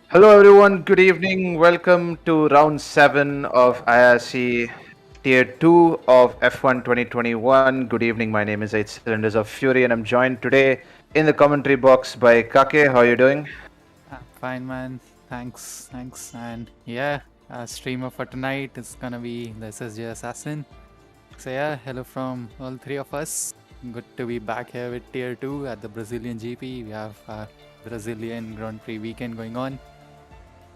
Hello, everyone. Good evening. Welcome to round 7 of IRC Tier-2 of F1 2021. Good evening. My name is 8 Cylinders of Fury, and I'm joined today in the commentary box by Kakke. How are you doing? I'm fine, man. Thanks. And yeah, our streamer for tonight is gonna be the SSJassassin. So yeah, hello from all three of us. Good to be back here with Tier 2 at the Brazilian GP. We have Brazilian Grand Prix weekend going on.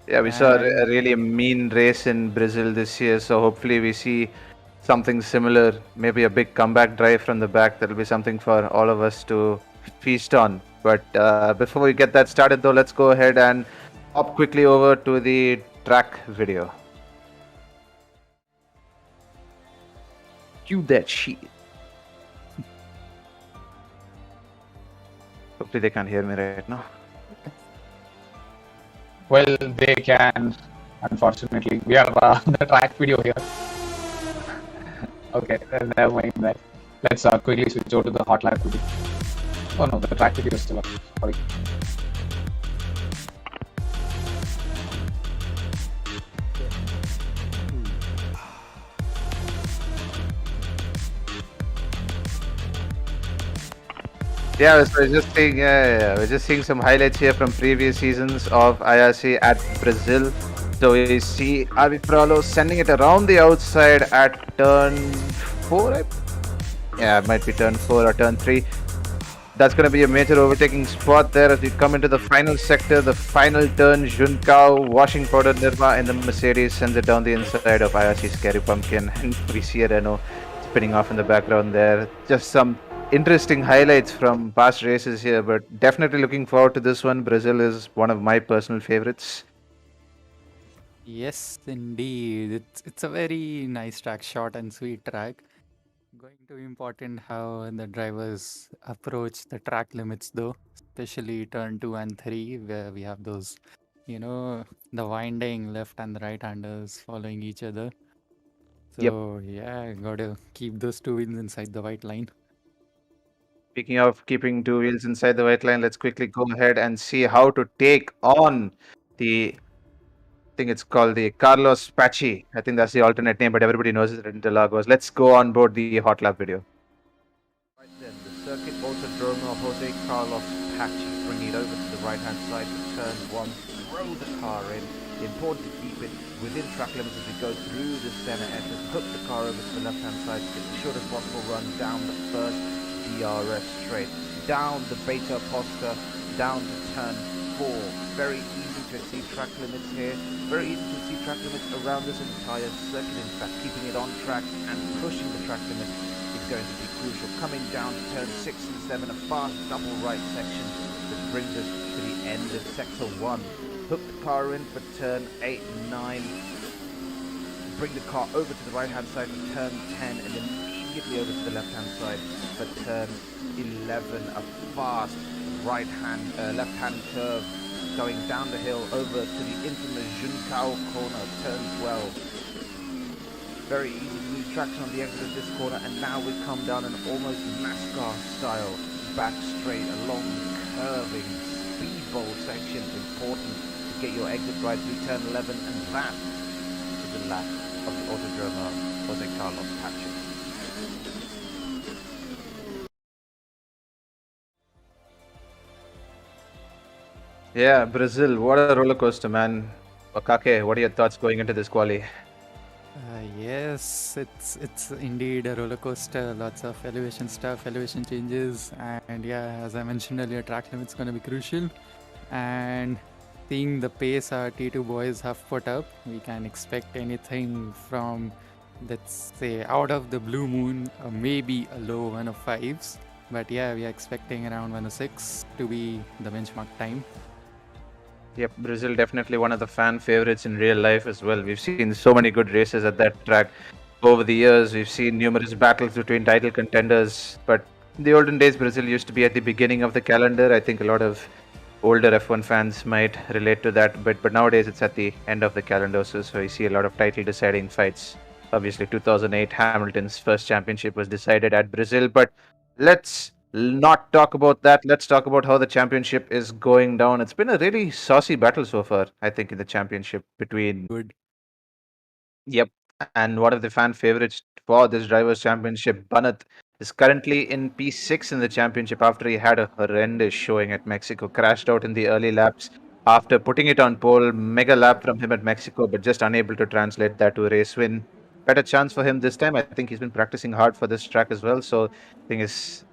Yeah, we saw And a really mean race in Brazil this year, so hopefully we see something similar, maybe a big comeback drive from the back. That'll be something for all of us to feast on. But before we get that started, though, let's go ahead and hop quickly over to the track video. Cue that shit. Hopefully they can't hear me right now. Well, they can, unfortunately. We are the track video here. Okay, never mind that. Let's quickly switch over to the Hotlap video. Oh no, the track video is still up. Sorry. Yeah, so we're just seeing some highlights here from previous seasons of IRC at Brazil. So we see Arvi Pralo sending it around the outside at turn 4. Yeah, it might be turn 4 or turn 3. That's going to be a major overtaking spot there as we come into the final sector, the final turn. Junkao washing powder Nirma in the Mercedes sends it down the inside of IRC's Scary Pumpkin, and we see a Renault spinning off in the background there. Just some interesting highlights from past races here, but definitely looking forward to this one. Brazil is one of my personal favorites. yes, indeed, it's a very nice track, short and sweet track. Going to be important how the drivers approach the track limits, though, especially turn 2 and 3, where we have those, the winding left and the right handers following each other. Yep. So, yeah, gotta keep those two wheels inside the white line. Speaking of keeping two wheels inside the white line, let's quickly go ahead and see how to take on the, I think it's called the Carlos Pachi. I think that's the alternate name, but everybody knows it in Interlagos. Let's go on board the Hotlap video. Right then, the circuit autodromo Jose Carlos Pachi, bringing it over to the right-hand side for turn 1. Throw the car in. Important to keep it within track limits as we go through this center entrance. Hook the car over to the left-hand side to get the shortest possible run down the first DRS straight. Down the Beta Posta, down to turn 4. Very easy to exceed track limits here. Very easy to exceed track limits around this entire circuit. In fact, keeping it on track and pushing the track limits is going to be crucial. Coming down to turn 6 and 7, a fast double right section that brings us to the end of sector 1. Hook the car in for turn 8 and 9. Bring the car over to the right hand side for turn 10 and immediately over to the left hand side for turn 11. A fast left hand curve going down the hill over to the infamous Junkao corner, turn 12. Very easy to lose traction on the exit of this corner, and now we come down an almost NASCAR style back straight along curving speedball section. Important to get your exit right through turn 11, and that is the lap of the Autodromo Jose Carlos Pachi. Yeah, Brazil, what a roller coaster, man. Kakke, what are your thoughts going into this quali? Yes, it's indeed a roller coaster. Lots of elevation stuff, elevation changes, and yeah, as I mentioned earlier, track limit's going to be crucial. And seeing the pace our T2 boys have put up, we can expect anything from, let's say, out of the blue moon, maybe a low 105s. But yeah, we are expecting around 106 to be the benchmark time. Yep, Brazil definitely one of the fan favorites in real life as well. We've seen so many good races at that track over the years. We've seen numerous battles between title contenders. But in the olden days, Brazil used to be at the beginning of the calendar. I think a lot of older F1 fans might relate to that. But nowadays, it's at the end of the calendar. So you see a lot of title deciding fights. Obviously, 2008 Hamilton's first championship was decided at Brazil. But let's not talk about that. Let's talk about how the championship is going down. It's been a really saucy battle so far, I think, in the championship between. Good. Yep. And one of the fan favorites for this Drivers' Championship, Banat, is currently in P6 in the championship after he had a horrendous showing at Mexico. Crashed out in the early laps after putting it on pole. Mega lap from him at Mexico, but just unable to translate that to a race win. Better chance for him this time. I think he's been practicing hard for this track as well. So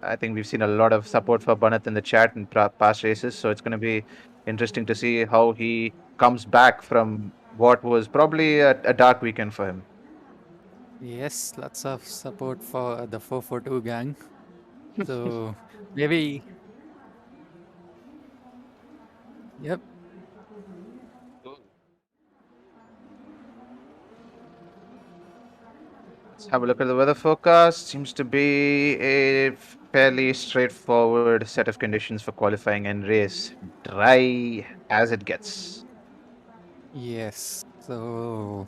I think we've seen a lot of support for Banat in the chat in past races. So it's going to be interesting to see how he comes back from what was probably a dark weekend for him. Yes, lots of support for the 442 gang. So maybe. Yep. Let's have a look at the weather forecast. Seems to be a fairly straightforward set of conditions for qualifying and race. Dry as it gets. Yes. So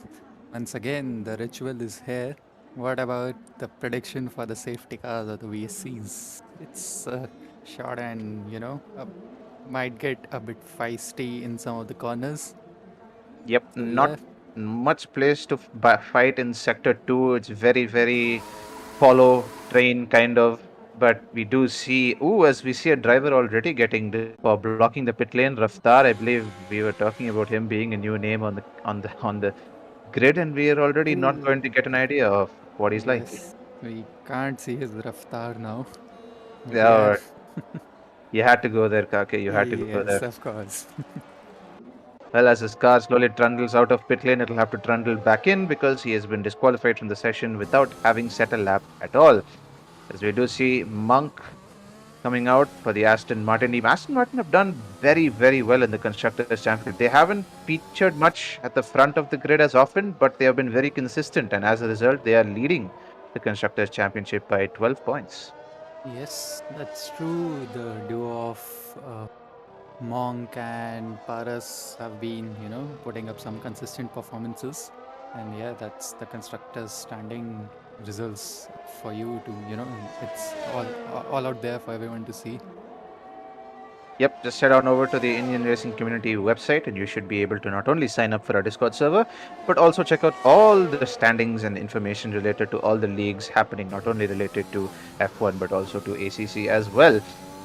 once again, the ritual is here. What about the prediction for the safety cars or the VSCs? It's short and, might get a bit feisty in some of the corners. Yep, So, not yeah. much place to fight in Sector 2. It's very, very follow train kind of. But we do see, as we see a driver already getting for blocking the pit lane, Raftaar. I believe we were talking about him being a new name on the grid, and we are already not going to get an idea of what he's like. Yes, we can't see his Raftaar now. But yeah. Yeah, you had to go there, Kakke. You had to go Yes, there. of course. Well, as his car slowly trundles out of pit lane, it'll have to trundle back in because he has been disqualified from the session without having set a lap at all. As we do see Monk coming out for the Aston Martin team. Aston Martin have done very, very well in the Constructors' Championship. They haven't featured much at the front of the grid as often, but they have been very consistent, and as a result, they are leading the Constructors' Championship by 12 points. Yes, that's true. The duo of Monk and Paras have been, putting up some consistent performances. And yeah, that's the constructors' standing results for you to, it's all out there for everyone to see. Yep, just head on over to the Indian Racing Community website and you should be able to not only sign up for our Discord server, but also check out all the standings and information related to all the leagues happening, not only related to F1, but also to ACC as well.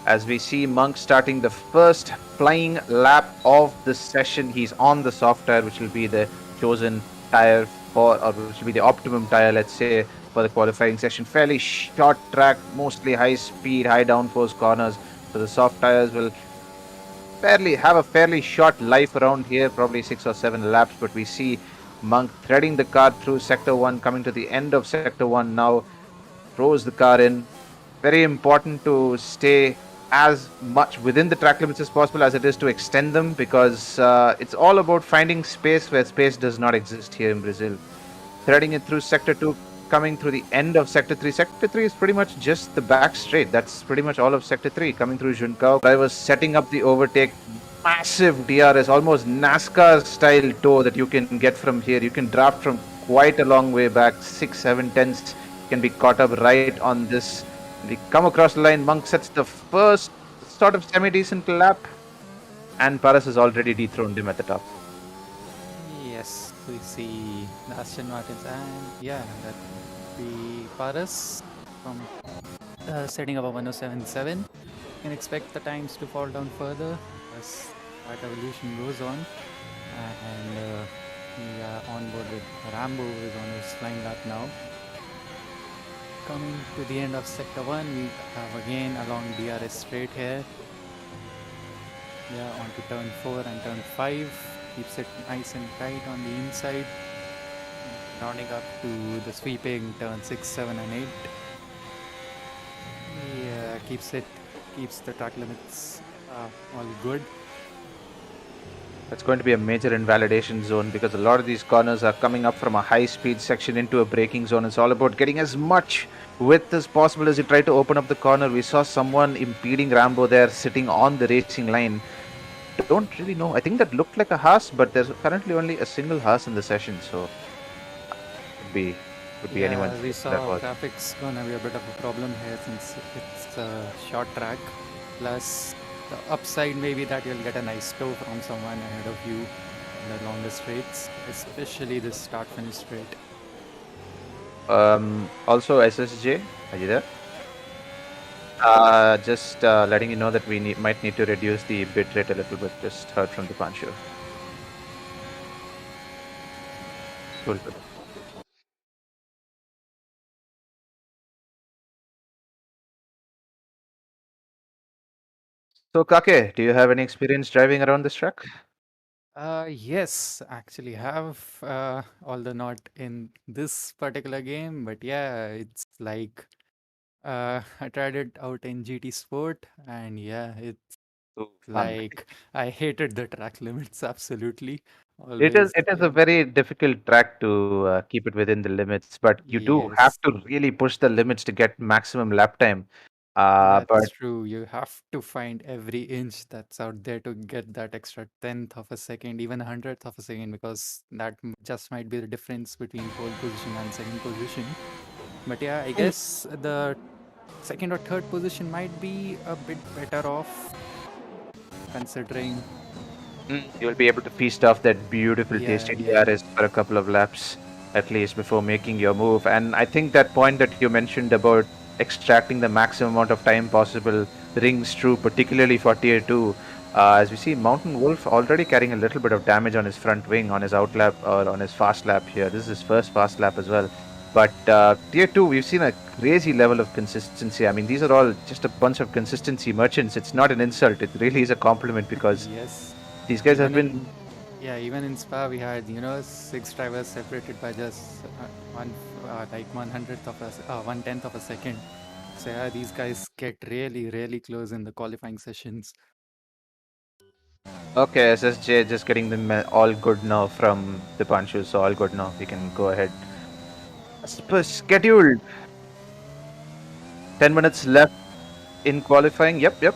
As we see Monk starting the first flying lap of the session, he's on the soft tire, which will be the chosen tire or which will be the optimum tire, let's say, for the qualifying session. Fairly short track, mostly high speed, high downforce corners. So the soft tires will have a fairly short life around here, probably 6 or 7 laps, but we see Monk threading the car through Sector 1, coming to the end of Sector 1 now, throws the car in. Very important to stay as much within the track limits as possible as it is to extend them, because it's all about finding space where space does not exist here in Brazil. Threading it through Sector 2, coming through the end of Sector 3. Sector 3 is pretty much just the back straight. That's pretty much all of Sector 3. Coming through Juncao, drivers setting up the overtake. Massive DRS, almost NASCAR style toe that you can get from here. You can draft from quite a long way back. 6, 7 tenths can be caught up right on this. They come across the line. Monk sets the first sort of semi-decent lap, and Paras has already dethroned him at the top. Yes, we see the Aston Martins, and that the Paras from setting up a 1077. You can expect the times to fall down further as that evolution goes on. And we are on board with Rambo, who is on his flying lap now. Coming to the end of Sector 1, we have again a long DRS straight here. On to turn 4 and turn 5. Keeps it nice and tight on the inside. Rounding up to the sweeping turn 6, 7 and 8. Keeps the track limits all good. That's going to be a major invalidation zone because a lot of these corners are coming up from a high-speed section into a braking zone. It's all about getting as much width as possible as you try to open up the corner. We saw someone impeding Rambo there, sitting on the racing line. Don't really know. I think that looked like a Haas, but there's currently only a single Haas in the session, so could be anyone's we guess saw that was. graphics gonna be a bit of a problem here since it's a short track. Plus, the upside maybe that you'll get a nice tow from someone ahead of you in the longer straights, especially this start-finish straight. Also, SSJ, are you there? Just letting you know that we might need to reduce the bit rate a little bit. Just heard from the Pancho. Cool. So, Kake, do you have any experience driving around this track? Yes, actually have, although not in this particular game, but yeah, it's like I tried it out in GT Sport, and yeah, it's Oh, fun. like I hated the track limits absolutely. It is Always, it is a very difficult track to keep it within the limits, but you do have yes, to really push the limits to get maximum lap time. that's But true. You have to find every inch that's out there to get that extra tenth of a second, even a hundredth of a second, because that just might be the difference between pole position and second position. But yeah, I guess the second or third position might be a bit better off considering. you'll be able to feast off that beautiful Yeah, tasty yeah. DRS for a couple of laps at least before making your move. And I think that point that you mentioned about extracting the maximum amount of time possible rings true, particularly for Tier 2. As we see, Mountain Wolf already carrying a little bit of damage on his front wing, on his outlap or on his fast lap here. This is his first fast lap as well. But Tier 2, we've seen a crazy level of consistency. I mean, these are all just a bunch of consistency merchants. It's not an insult. It really is a compliment because Yes. these guys have Even been. in even in Spa we had 6 drivers separated by just like 1/10 of a second. So yeah, these guys get really close in the qualifying sessions. Okay, SSJ just getting them all good now from the Panchu, so all good now. We can go ahead. As per scheduled. 10 minutes left in qualifying. Yep.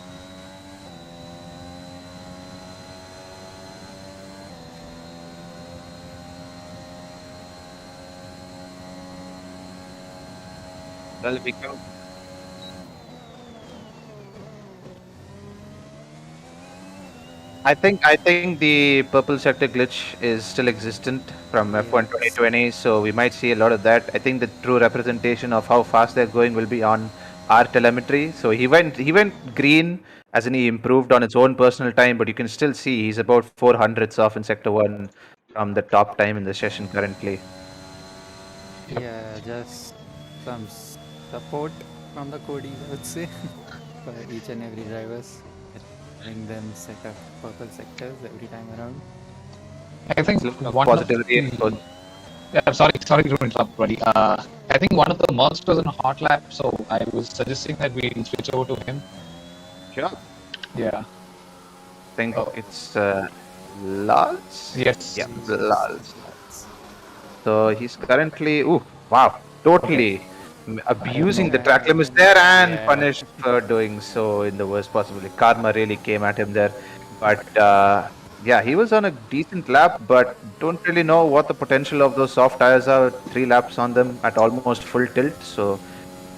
Well, we can. I think the purple sector glitch is still existent from F1 Yes. 2020, so we might see a lot of that. I think the true representation of how fast they're going will be on our telemetry. So he went green as in he improved on its own personal time, but you can still see he's about 400ths off in sector 1 from the top time in the session currently. Yeah, just some support from the Cody, I would say, for each and every drivers. Having them set up purple sectors every time around. I think one Positivity. of the, yeah, sorry to interrupt, buddy. I think one of the mercs was in Hotlap, so I was suggesting that we switch over to him. Sure. Yeah. I think it's Lals? Yes. Yeah, Lals. So he's currently, wow, totally abusing the track limits there and Yeah. punished for doing so in the worst possible way. Karma really came at him there. But yeah, he was on a decent lap, but don't really know what the potential of those soft tires are. 3 laps on them at almost full tilt. So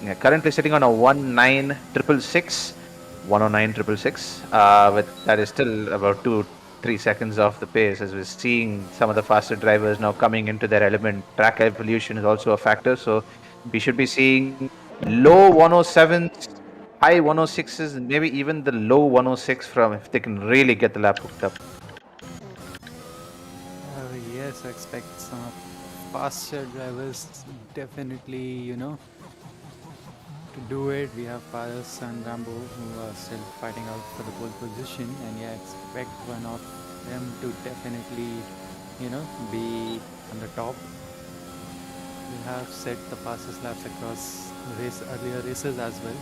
yeah, currently sitting on a 19666, 109,666. With that is still about 2-3 seconds off the pace as we're seeing some of the faster drivers now coming into their element. Track evolution is also a factor, so we should be seeing low 107s, high 106s, and maybe even the low 106 from if they can really get the lap hooked up. Yes, I expect some faster drivers definitely, to do it. We have Paras and Rambo who are still fighting out for the pole position, and yeah, expect one of them to definitely, be on the top. We have set the fastest laps across earlier races as well.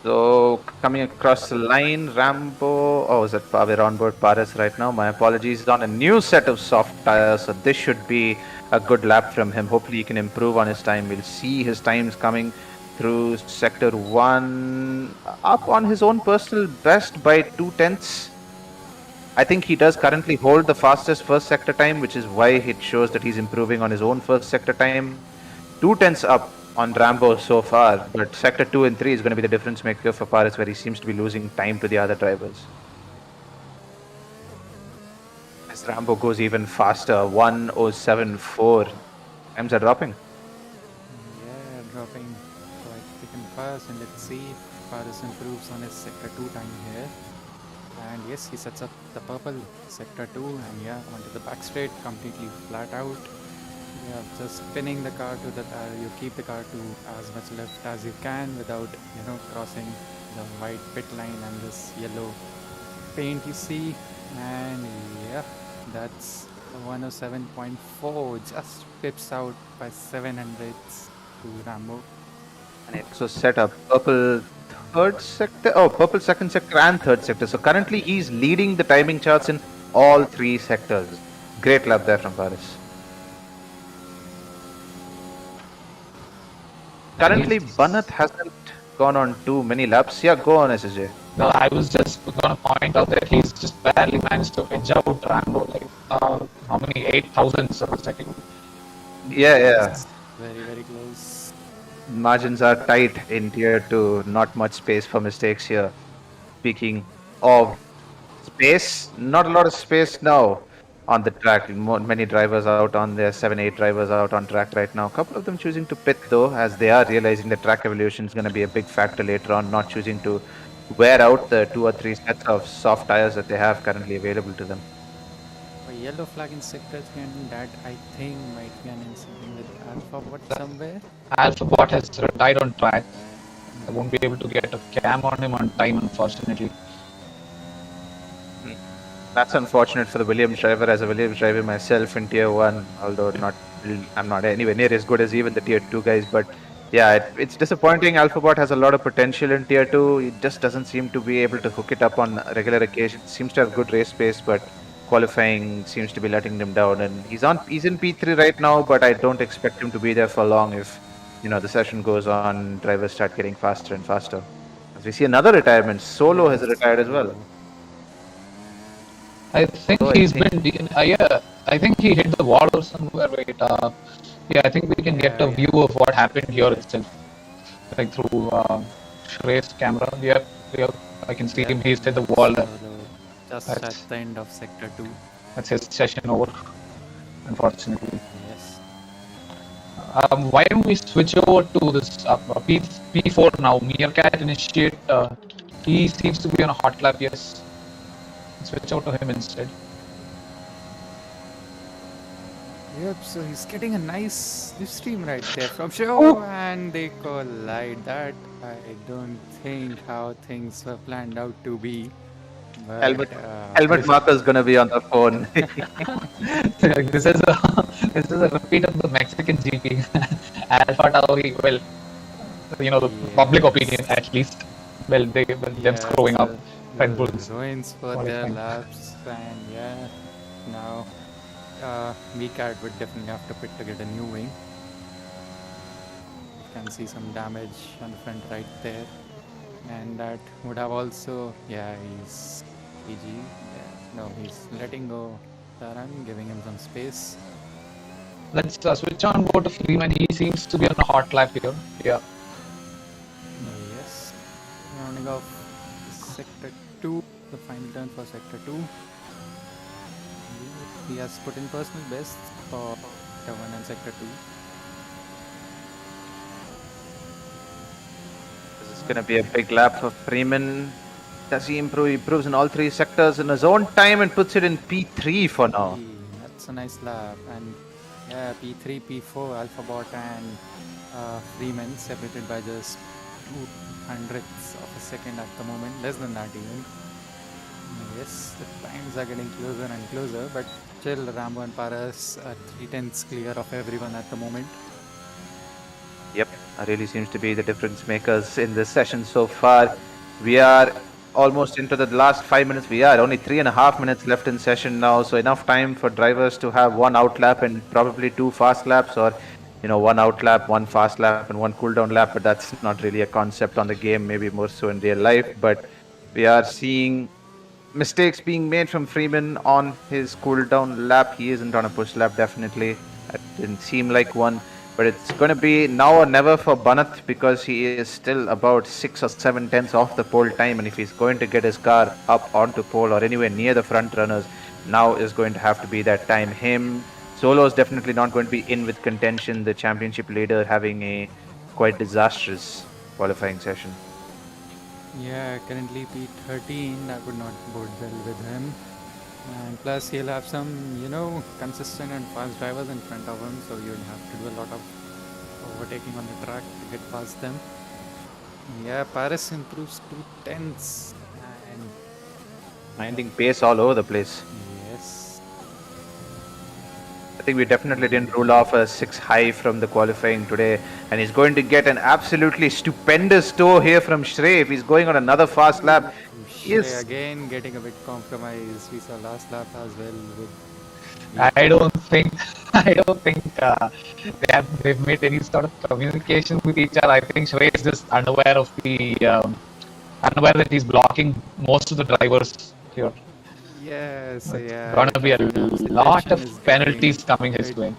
So coming across the line, Rambo. Oh, is that we're on board Paris right now? My apologies. He's on a new set of soft tires, so this should be a good lap from him. Hopefully, he can improve on his time. We'll see his times coming through sector 1, up on his own personal best by 2/10. I think he does currently hold the fastest first sector time, which is why it shows that he's improving on his own first sector time. 2 tenths up on Rambo so far, but sector 2 and 3 is going to be the difference maker for Paris, where he seems to be losing time to the other drivers. As Rambo goes even faster, 1:07.4. Times are dropping. Yeah, dropping quite thick and fast, and let's see if Paris improves on his sector 2 time here. And yes, he sets up the purple sector 2, and yeah, onto the back straight, completely flat out. Yeah, just spinning the car to the you keep the car to as much left as you can without crossing the white pit line and this yellow paint you see. And yeah, that's 107.4, just pips out by 700s to Rambo. And it also set up purple third sector, purple second sector and third sector. So currently he's leading the timing charts in all 3 sectors. Great lap there from Paris. Currently, Banat hasn't gone on too many laps. Yeah, go on, SSJ. No, I was just going to point out that he's just barely managed to edge out Rambo, like how many 8,000s of a second. Yeah. Very, very close. Margins are tight in tier 2. Not much space for mistakes here. Speaking of space, not a lot of space now on the track. Many drivers out on there, 7-8 drivers out on track right now. A couple of them choosing to pit though, as they are realizing that track evolution is going to be a big factor later on, not choosing to wear out the 2 or 3 sets of soft tires that they have currently available to them. A yellow flag in sector 3, and that I think might be an incident with Alphabot somewhere. Alphabot has retired on track. I won't be able to get a cam on him on time, unfortunately. That's unfortunate for the Williams driver. As a Williams driver myself in tier 1, although I'm not anywhere near as good as even the tier 2 guys, but yeah, it's disappointing. Alphabot has a lot of potential in tier 2. He just doesn't seem to be able to hook it up on regular occasions. Seems to have good race pace, but qualifying seems to be letting them down. And he's in P3 right now, but I don't expect him to be there for long. If the session goes on, drivers start getting faster and faster. As we see another retirement, Solo has retired as well. I think he's been. I think he hit the wall or somewhere. Wait, yeah, I think we can get a view of what happened here itself, like through Shrey's camera. Yeah, I can see him. He's hit the wall. Just at the end of sector 2. That's his session over, unfortunately. Yes. Why don't we switch over to this P4 now? Meerkat initiate. He seems to be on a hot lap. Yes. Switch out to him instead. Yep, so he's getting a nice Livestream right there from show, and they collide. That I don't think how things were planned out to be. But, Helmet Marker's gonna be on the phone. This is a repeat of the Mexican GP. Alpha Tauri, well, the public opinion at least. Well, them screwing up Red Bulls. Ruins for their laps, and yeah, now meerkat would definitely have to pit to get a new wing. You can see some damage on the front right there, and that would have also, he's PG. Yeah, no, he's letting go Taran, giving him some space. Let's switch on board to Freeman. He seems to be on a hot lap here. Yeah. Yes, rounding off sector 2, the final turn for sector 2. He has put in personal best for sector 1 and sector 2. This is going to be a big lap for Freeman. Does he improve? He improves in all 3 sectors in his own time and puts it in P3 for now. That's a nice lap. And yeah, P3, P4, Alphabot and Freeman separated by just 200ths of a second at the moment. Less than that even. Yes, the times are getting closer and closer, but still Rambo and Paras are 3/10 clear of everyone at the moment. Yep, really seems to be the difference makers in this session so far. We are almost into the last 5 minutes. We are only 3.5 minutes left in session now, so enough time for drivers to have 1 out lap and probably 2 fast laps, or 1 out lap, 1 fast lap and 1 cool down lap. But that's not really a concept on the game, maybe more so in real life. But we are seeing mistakes being made from Freeman on his cooldown lap. He isn't on a push lap, definitely. That didn't seem like one. But it's going to be now or never for Banat because he is still about 6 or 7 tenths off the pole time. And if he's going to get his car up onto pole or anywhere near the front runners, now is going to have to be that time. Him, Solo is definitely not going to be in with contention. The championship leader having a quite disastrous qualifying session. Yeah, currently P13, that would not bode well with him. And plus he'll have some, consistent and fast drivers in front of him, so you'll have to do a lot of overtaking on the track to get past them. Yeah, Paris improves 2 tenths. And Finding pace all over the place. yes. I think we definitely didn't rule off a 6 high from the qualifying today. And he's going to get an absolutely stupendous tow here from Shrey. If he's going on another fast lap, Shrey again getting a bit compromised. We saw last lap as well with I don't think they've made any sort of communication with each other. I think Shrey is just unaware of unaware that he's blocking most of the drivers here. Yes, yeah. Gonna be a lot of penalties coming his way.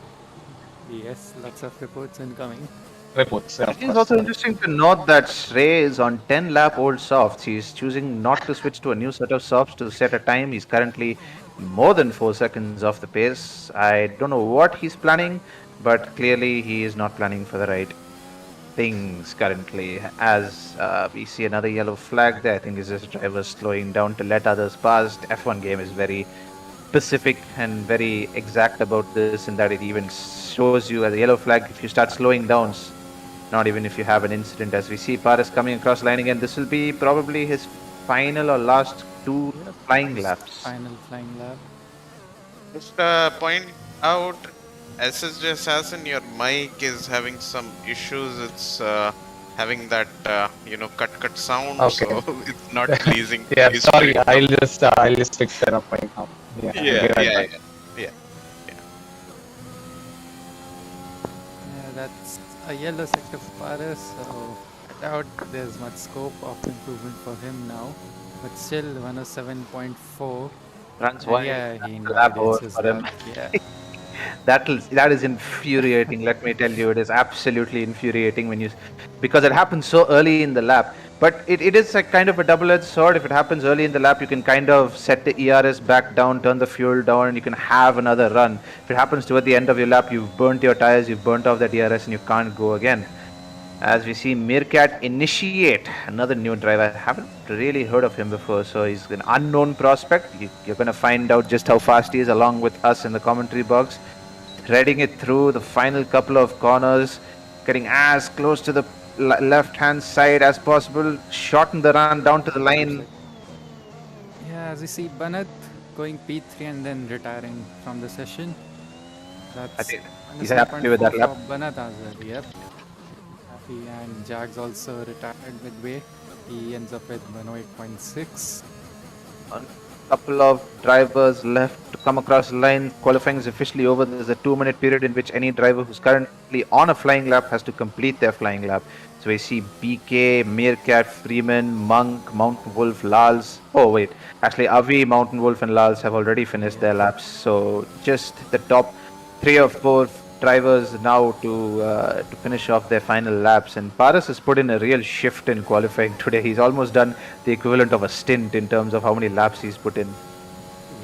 Yes, lots of reports incoming. Reports. It's also interesting to note that Shrey is on 10 lap old softs. He's choosing not to switch to a new set of softs to set a time. He's currently more than 4 seconds off the pace. I don't know what he's planning, but clearly he is not planning for the right things currently. As we see another yellow flag there, I think is this driver slowing down to let others pass. The F1 game is very specific and very exact about this, in that it even shows you as a yellow flag if you start slowing down, not even if you have an incident. As we see Paris coming across line again, this will be probably his final or last 2 flying laps. Final flying lap. Just point out, SSJassassin, your mic is having some issues. It's having that cut sound, Okay. so it's not pleasing. Yeah, sorry. I'll just fix that up right now. Yeah. Yeah, that's a yellow sector for Paris, so I doubt there's much scope of improvement for him now. But still, 107.4. Runs And one yeah, he lap invalidates over his for him. lap. Yeah. That is infuriating. Let me tell you, it is absolutely infuriating because it happens so early in the lap. But it is a kind of a double-edged sword. If it happens early in the lap, you can kind of set the ERS back down, turn the fuel down, and you can have another run. If it happens toward the end of your lap, you've burnt your tires, you've burnt off that ERS, and you can't go again. As we see Meerkat initiate, another new driver. I haven't really heard of him before, so he's an unknown prospect. You're going to find out just how fast he is along with us in the commentary box. Threading it through the final couple of corners, getting as close to the left-hand side as possible, shorten the run down to the line. Yeah, as we see Banat going P3 and then retiring from the session. That's I think he's happy with that lap. Banat as well, yep. Happy, and Jags also retired midway. He ends up with 108.6. A couple of drivers left to come across the line. Qualifying is officially over. There's a 2-minute period in which any driver who's currently on a flying lap has to complete their flying lap. So we see BK, Meerkat, Freeman, Monk, Mountain Wolf, Lals. Oh wait, actually Avi, Mountain Wolf and Lals have already finished their laps. So just the top 3 or 4 drivers now to finish off their final laps. And Paris has put in a real shift in qualifying today. He's almost done the equivalent of a stint in terms of how many laps he's put in.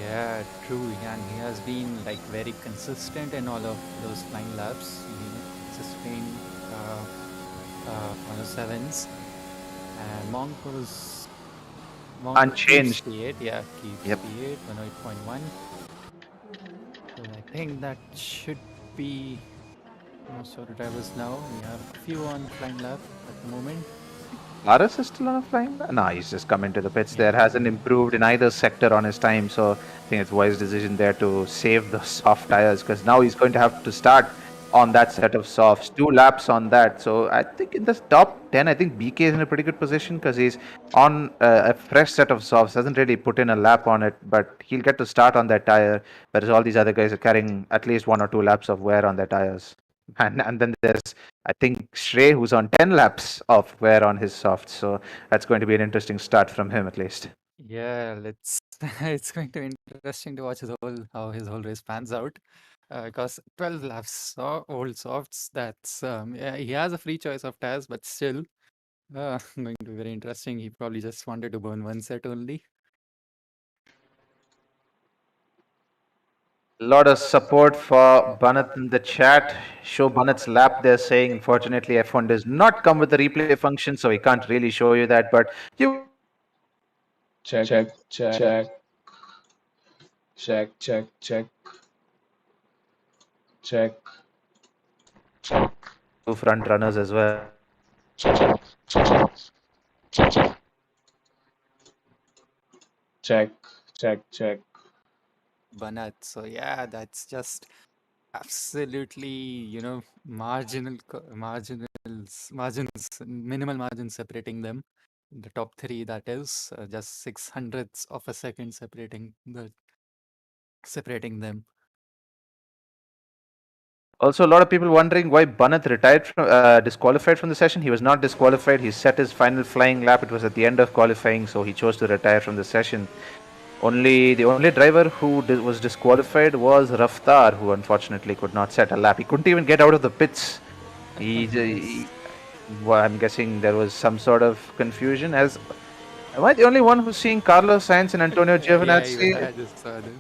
Yeah, true. And he has been like very consistent in all of those flying laps. He sustained 107s. And Monk Unchanged. Keeps P8, yeah, keeps Yep. P8, 108.1. So I think that should be most of the drivers now. We have a few on flying lap at the moment. Paris is still on a flying lap? No, he's just come into the pits there. Hasn't improved in either sector on his time. So I think it's a wise decision there to save the soft tires, because now he's going to have to start on that set of softs. 2 laps on that. So I think in the top 10, I think BK is in a pretty good position because he's on a fresh set of softs. Hasn't really put in a lap on it, but he'll get to start on that tire. Whereas all these other guys are carrying at least 1 or 2 laps of wear on their tires. And then there's, I think, Shrey, who's on 10 laps of wear on his softs. So that's going to be an interesting start from him at least. Yeah, let's. It's going to be interesting to watch how his whole race pans out. Because 12 laps, old softs. That's yeah, he has a free choice of tires, but still, going to be very interesting. He probably just wanted to burn one set only. A lot of support for Banat in the chat. Show Banat's lap. They're saying, unfortunately, F1 does not come with the replay function, so we can't really show you that. But you Check, check, check, check, check, check, check, check, two front runners as well. check, check, check, check, check, check. Banat. So yeah, that's just absolutely, margins, minimal margins separating them. The top three, that is, just 600ths of a second separating them. Also, a lot of people wondering why Banat disqualified from the session. He was not disqualified. He set his final flying lap. It was at the end of qualifying, so he chose to retire from the session. The only driver who was disqualified was Raftaar, who unfortunately could not set a lap. He couldn't even get out of the pits. Well, I'm guessing there was some sort of confusion. Am I the only one who's seeing Carlos Sainz and Antonio Yeah, Giovinazzi? even I just saw them.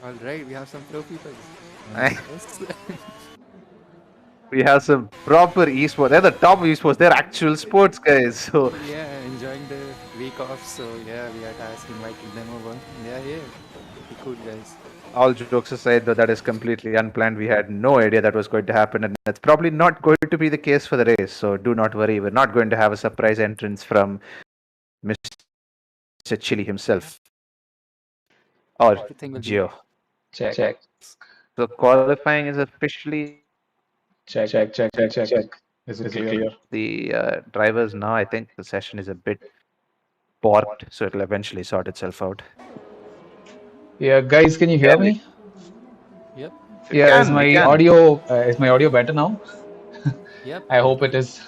All right, we have some pro people. Yes. We have some proper esports. They're the top esports. They're actual sports guys. So Yeah, enjoying the week off. So yeah, we had asked, invited them over. Yeah, pretty cool guys. all jokes aside, though, that is completely unplanned. We had no idea that was going to happen, and that's probably not going to be the case for the race. So do not worry. We're not going to have a surprise entrance from Mr. Chili himself or Everything will be Gio. Check, check, So qualifying is officially check, check, check, check, check. Is it clear? the drivers now. I think the session is a bit borked, so it'll eventually sort itself out. Yeah, guys, can you hear me? Yep. Yeah, is my audio better now? Yep. I hope it is.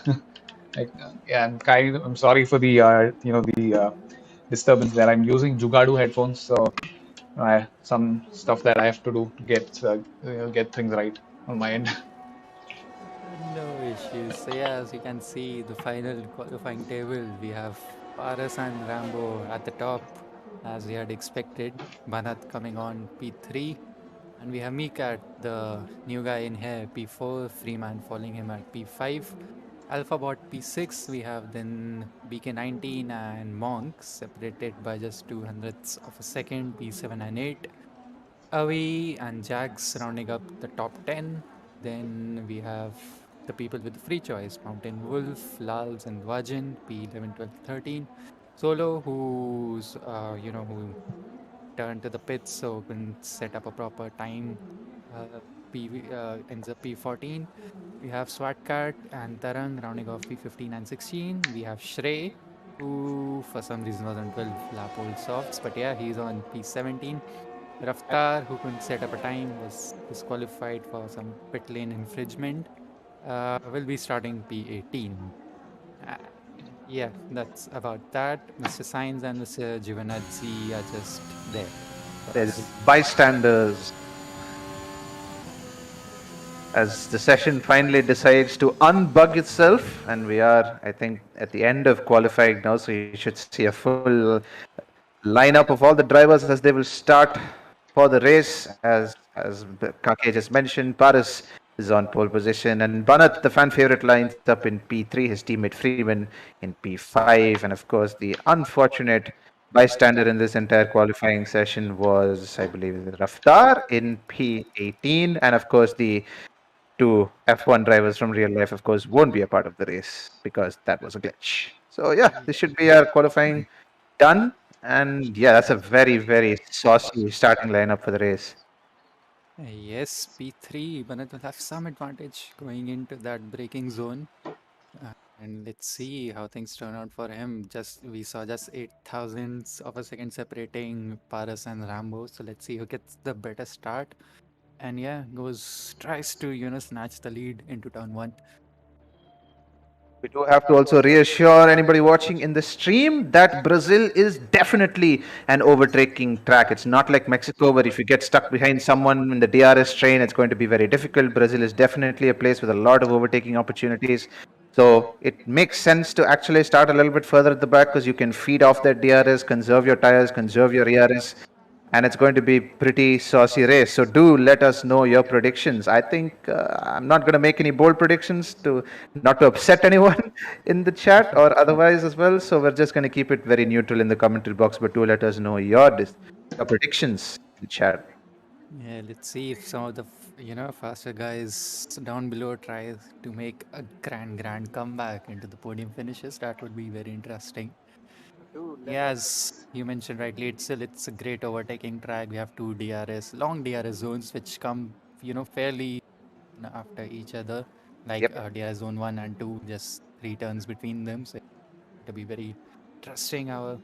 Yeah, I'm sorry for the disturbance there. I'm using Jugadu headphones, so some stuff that I have to do to get things right on my end. No issues. So yeah, as you can see, the final qualifying table, we have Paras and Rambo at the top, as we had expected. Banat coming on P3, and we have Meerkat, the new guy in here, P4. Freeman following him at P5. Alphabot P6. We have then BK19 and Monk separated by just 200ths of a second, P7 and 8. Avi and Jags rounding up the top 10. Then we have the people with the free choice: Mountain Wolf, Lals, and Vajin, P11, 12, 13. Solo, who turned to the pits so can set up a proper time. Ends up P14. We have swatkat and Tarang rounding off P15 and 16. We have Shrey, who for some reason was on 12 lap old softs, but yeah, he's on P17. Raftaar, who couldn't set up a time, was disqualified for some pit lane infringement. Will be starting P18. Yeah, that's about that. Mr. Sainz and Mr. Giovinazzi are just there. There's bystanders as the session finally decides to unbug itself, and we are, I think, at the end of qualifying now, so you should see a full lineup of all the drivers as they will start for the race. As Kakke just mentioned, Paris is on pole position, and Banat, the fan favorite, lines up in P3. His teammate Freeman in P5, and of course, the unfortunate bystander in this entire qualifying session was, I believe, Raftaar in P18, and of course, the two F1 drivers from real life, of course, won't be a part of the race because that was a glitch. So yeah, this should be our qualifying done. And yeah, that's a very, very saucy starting lineup for the race. Yes, P3, Banat will have some advantage going into that braking zone. And let's see how things turn out for him. We saw just 8 thousandths of a second separating Paras and Rambo. So let's see who gets the better start. And yeah, tries to snatch the lead into turn 1. We do have to also reassure anybody watching in the stream that Brazil is definitely an overtaking track. It's not like Mexico, where if you get stuck behind someone in the DRS train, it's going to be very difficult. Brazil is definitely a place with a lot of overtaking opportunities. So it makes sense to actually start a little bit further at the back because you can feed off that DRS, conserve your tires, conserve your ERS, and it's going to be pretty saucy race. So do let us know your predictions. I think I'm not going to make any bold predictions to not to upset anyone in the chat or otherwise as well. So we're just going to keep it very neutral in the commentary box. But do let us know your predictions in the chat. Yeah, let's see if some of the faster guys down below try to make a grand comeback into the podium finishes. That would be very interesting. Yeah, as you mentioned rightly, it's a great overtaking track. We have two long DRS zones which come fairly after each other, like Yep. DRS zone 1 and 2, just 3 turns between them. So to be very interesting. Our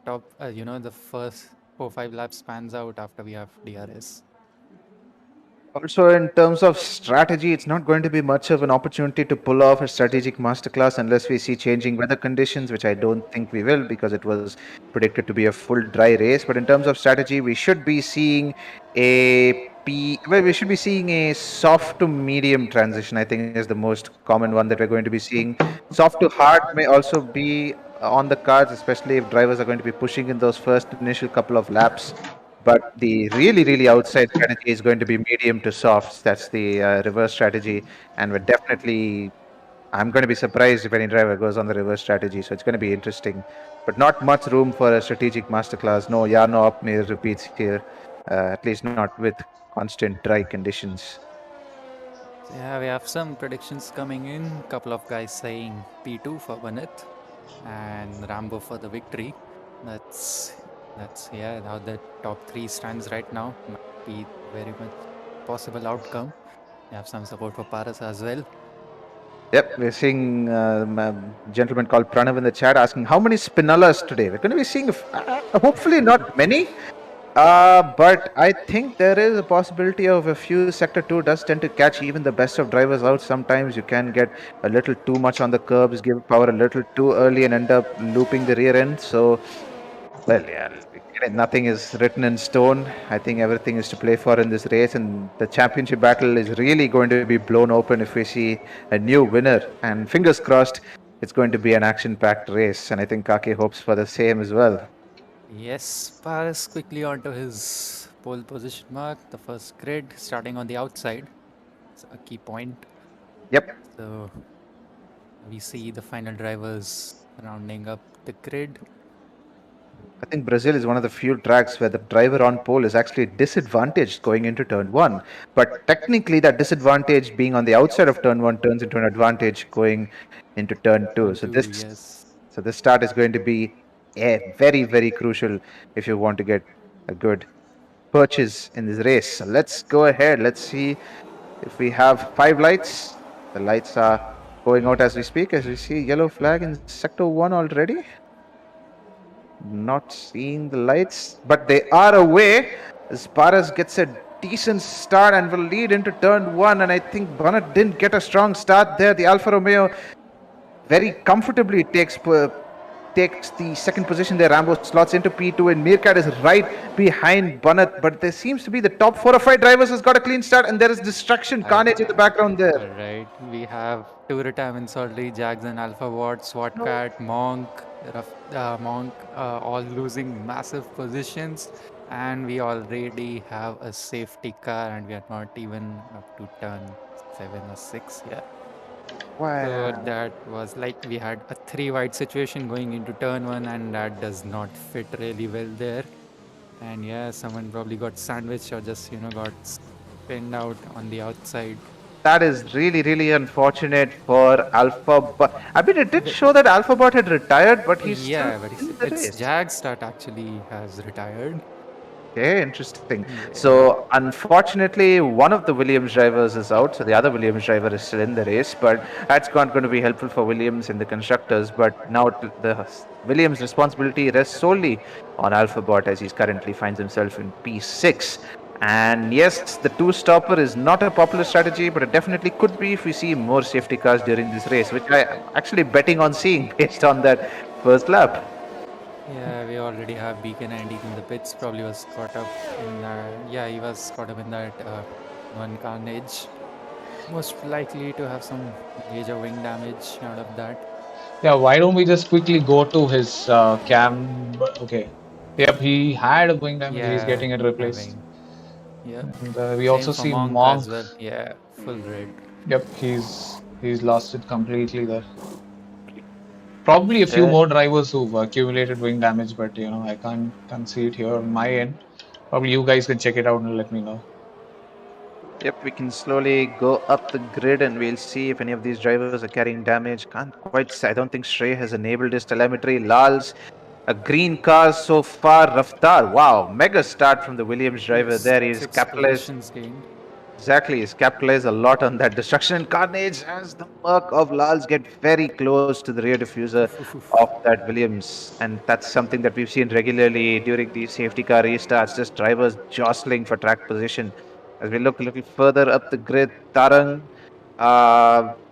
top, the first 4-5 laps spans out after we have DRS. Also, in terms of strategy, it's not going to be much of an opportunity to pull off a strategic masterclass unless we see changing weather conditions, which I don't think we will because it was predicted to be a full dry race. But in terms of strategy, we should be seeing we should be seeing a soft to medium transition. I think is the most common one that we're going to be seeing. Soft to hard may also be on the cards, especially if drivers are going to be pushing in those first initial couple of laps. But the really outside strategy is going to be medium to softs. That's the reverse strategy, and we're definitely. I'm going to be surprised if any driver goes on the reverse strategy. So it's going to be interesting, but not much room for a strategic masterclass. No Yarno Opnir repeats here, at least not with constant dry conditions. So yeah, we have some predictions coming in. Couple of guys saying P2 for Vanith and Rambo for the victory. That's how the top 3 stands right now. Might be very much possible outcome. We have some support for Paras as well. Yep, we're seeing a gentleman called Pranav in the chat asking how many sBinalla's today. We're going to be seeing, hopefully not many, but I think there is a possibility of a few. Sector 2 does tend to catch even the best of drivers out. Sometimes you can get a little too much on the curbs, give power a little too early, and end up looping the rear end. So, well, yeah, nothing is written in stone. I think everything is to play for in this race, and the championship battle is really going to be blown open if we see a new winner. And fingers crossed, it's going to be an action-packed race, and I think Kakke hopes for the same as well. Yes, Paras quickly onto his pole position mark, the first grid, starting on the outside. It's a key point. Yep. So we see the final drivers rounding up the grid. I think Brazil is one of the few tracks where the driver on pole is actually disadvantaged going into turn 1. But technically, that disadvantage being on the outside of turn 1 turns into an advantage going into turn 2. So this start is going to be very crucial if you want to get a good purchase in this race. So let's go ahead. Let's see if we have 5 lights. The lights are going out as we speak. As we see yellow flag in sector 1 already. Not seeing the lights, but they are away. As Paras gets a decent start and will lead into turn 1. And I think Bonnet didn't get a strong start there. The Alfa Romeo very comfortably takes the second position there. Rambo slots into P2, and Meerkat is right behind Bonnet. But there seems to be the top 4 or 5 drivers has got a clean start, and there is distraction, carnage in the background there. Right, we have 2 retirements already: Jags and Alphabot, swatkat, Monk, all losing massive positions, and we already have a safety car, and we are not even up to turn 7 or 6 yet. Wow. So that was like we had a 3 wide situation going into turn 1, and that does not fit really well there. And yeah, someone probably got sandwiched or just got pinned out on the outside. That is really unfortunate for Alphabot. I mean, it did show that Alphabot had retired, but he's it's Jags that actually has retired. Okay, interesting. Yeah. So, unfortunately, one of the Williams drivers is out, so the other Williams driver is still in the race, but that's not going to be helpful for Williams in the constructors. But now the Williams' responsibility rests solely on Alphabot as he currently finds himself in P6. And yes, the two-stopper is not a popular strategy, but it definitely could be if we see more safety cars during this race, which I am actually betting on seeing based on that first lap. Yeah, we already have Beacon Andy in the pits. Probably was caught up in yeah, he was caught up in that one carnage. Most likely to have some major wing damage out of that. Yeah, why don't we just quickly go to his cam? Okay. Yep, he had a wing damage. He's Yeah, getting it replaced. having. Yep. And we Same also for see Monk as Monk. well. Yeah, full red. Yep, he's lost it completely there. Probably a few Yeah. more drivers who've accumulated wing damage, but you know I can't see it here on my end. Probably you guys can check it out and let me know. Yep, we can slowly go up the grid and we'll see if any of these drivers are carrying damage. Can't quite say. I don't think Shrey has enabled his telemetry. Lal's a green car so far. Raftaar, wow, mega start from the Williams driver Yes, there. He's 6 capitalized. positions gained. Exactly, he's capitalized a lot on that destruction and carnage as the murk of Lals get very close to the rear diffuser Oof, oof, oof. of that Williams. And that's something that we've seen regularly during these safety car restarts, just drivers jostling for track position. As we look a little further up the grid, Tarang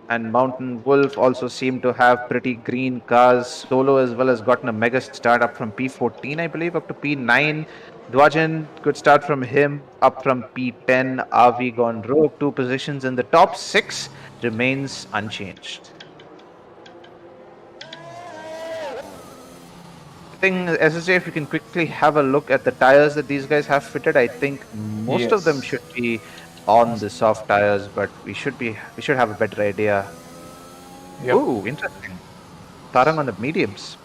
and Mountain Wolf also seem to have pretty green cars. Solo as well has gotten a mega start up from P14, I believe, up to P9. Dwajan, good start from him, up from P10. Avi gone rogue, 2 positions in the top 6 remains unchanged. I think SSJ, if you can quickly have a look at the tires that these guys have fitted, I think most of them Yes. should be on the soft tires, but we should have a better idea. Yep. Ooh, interesting. Tarang on the mediums.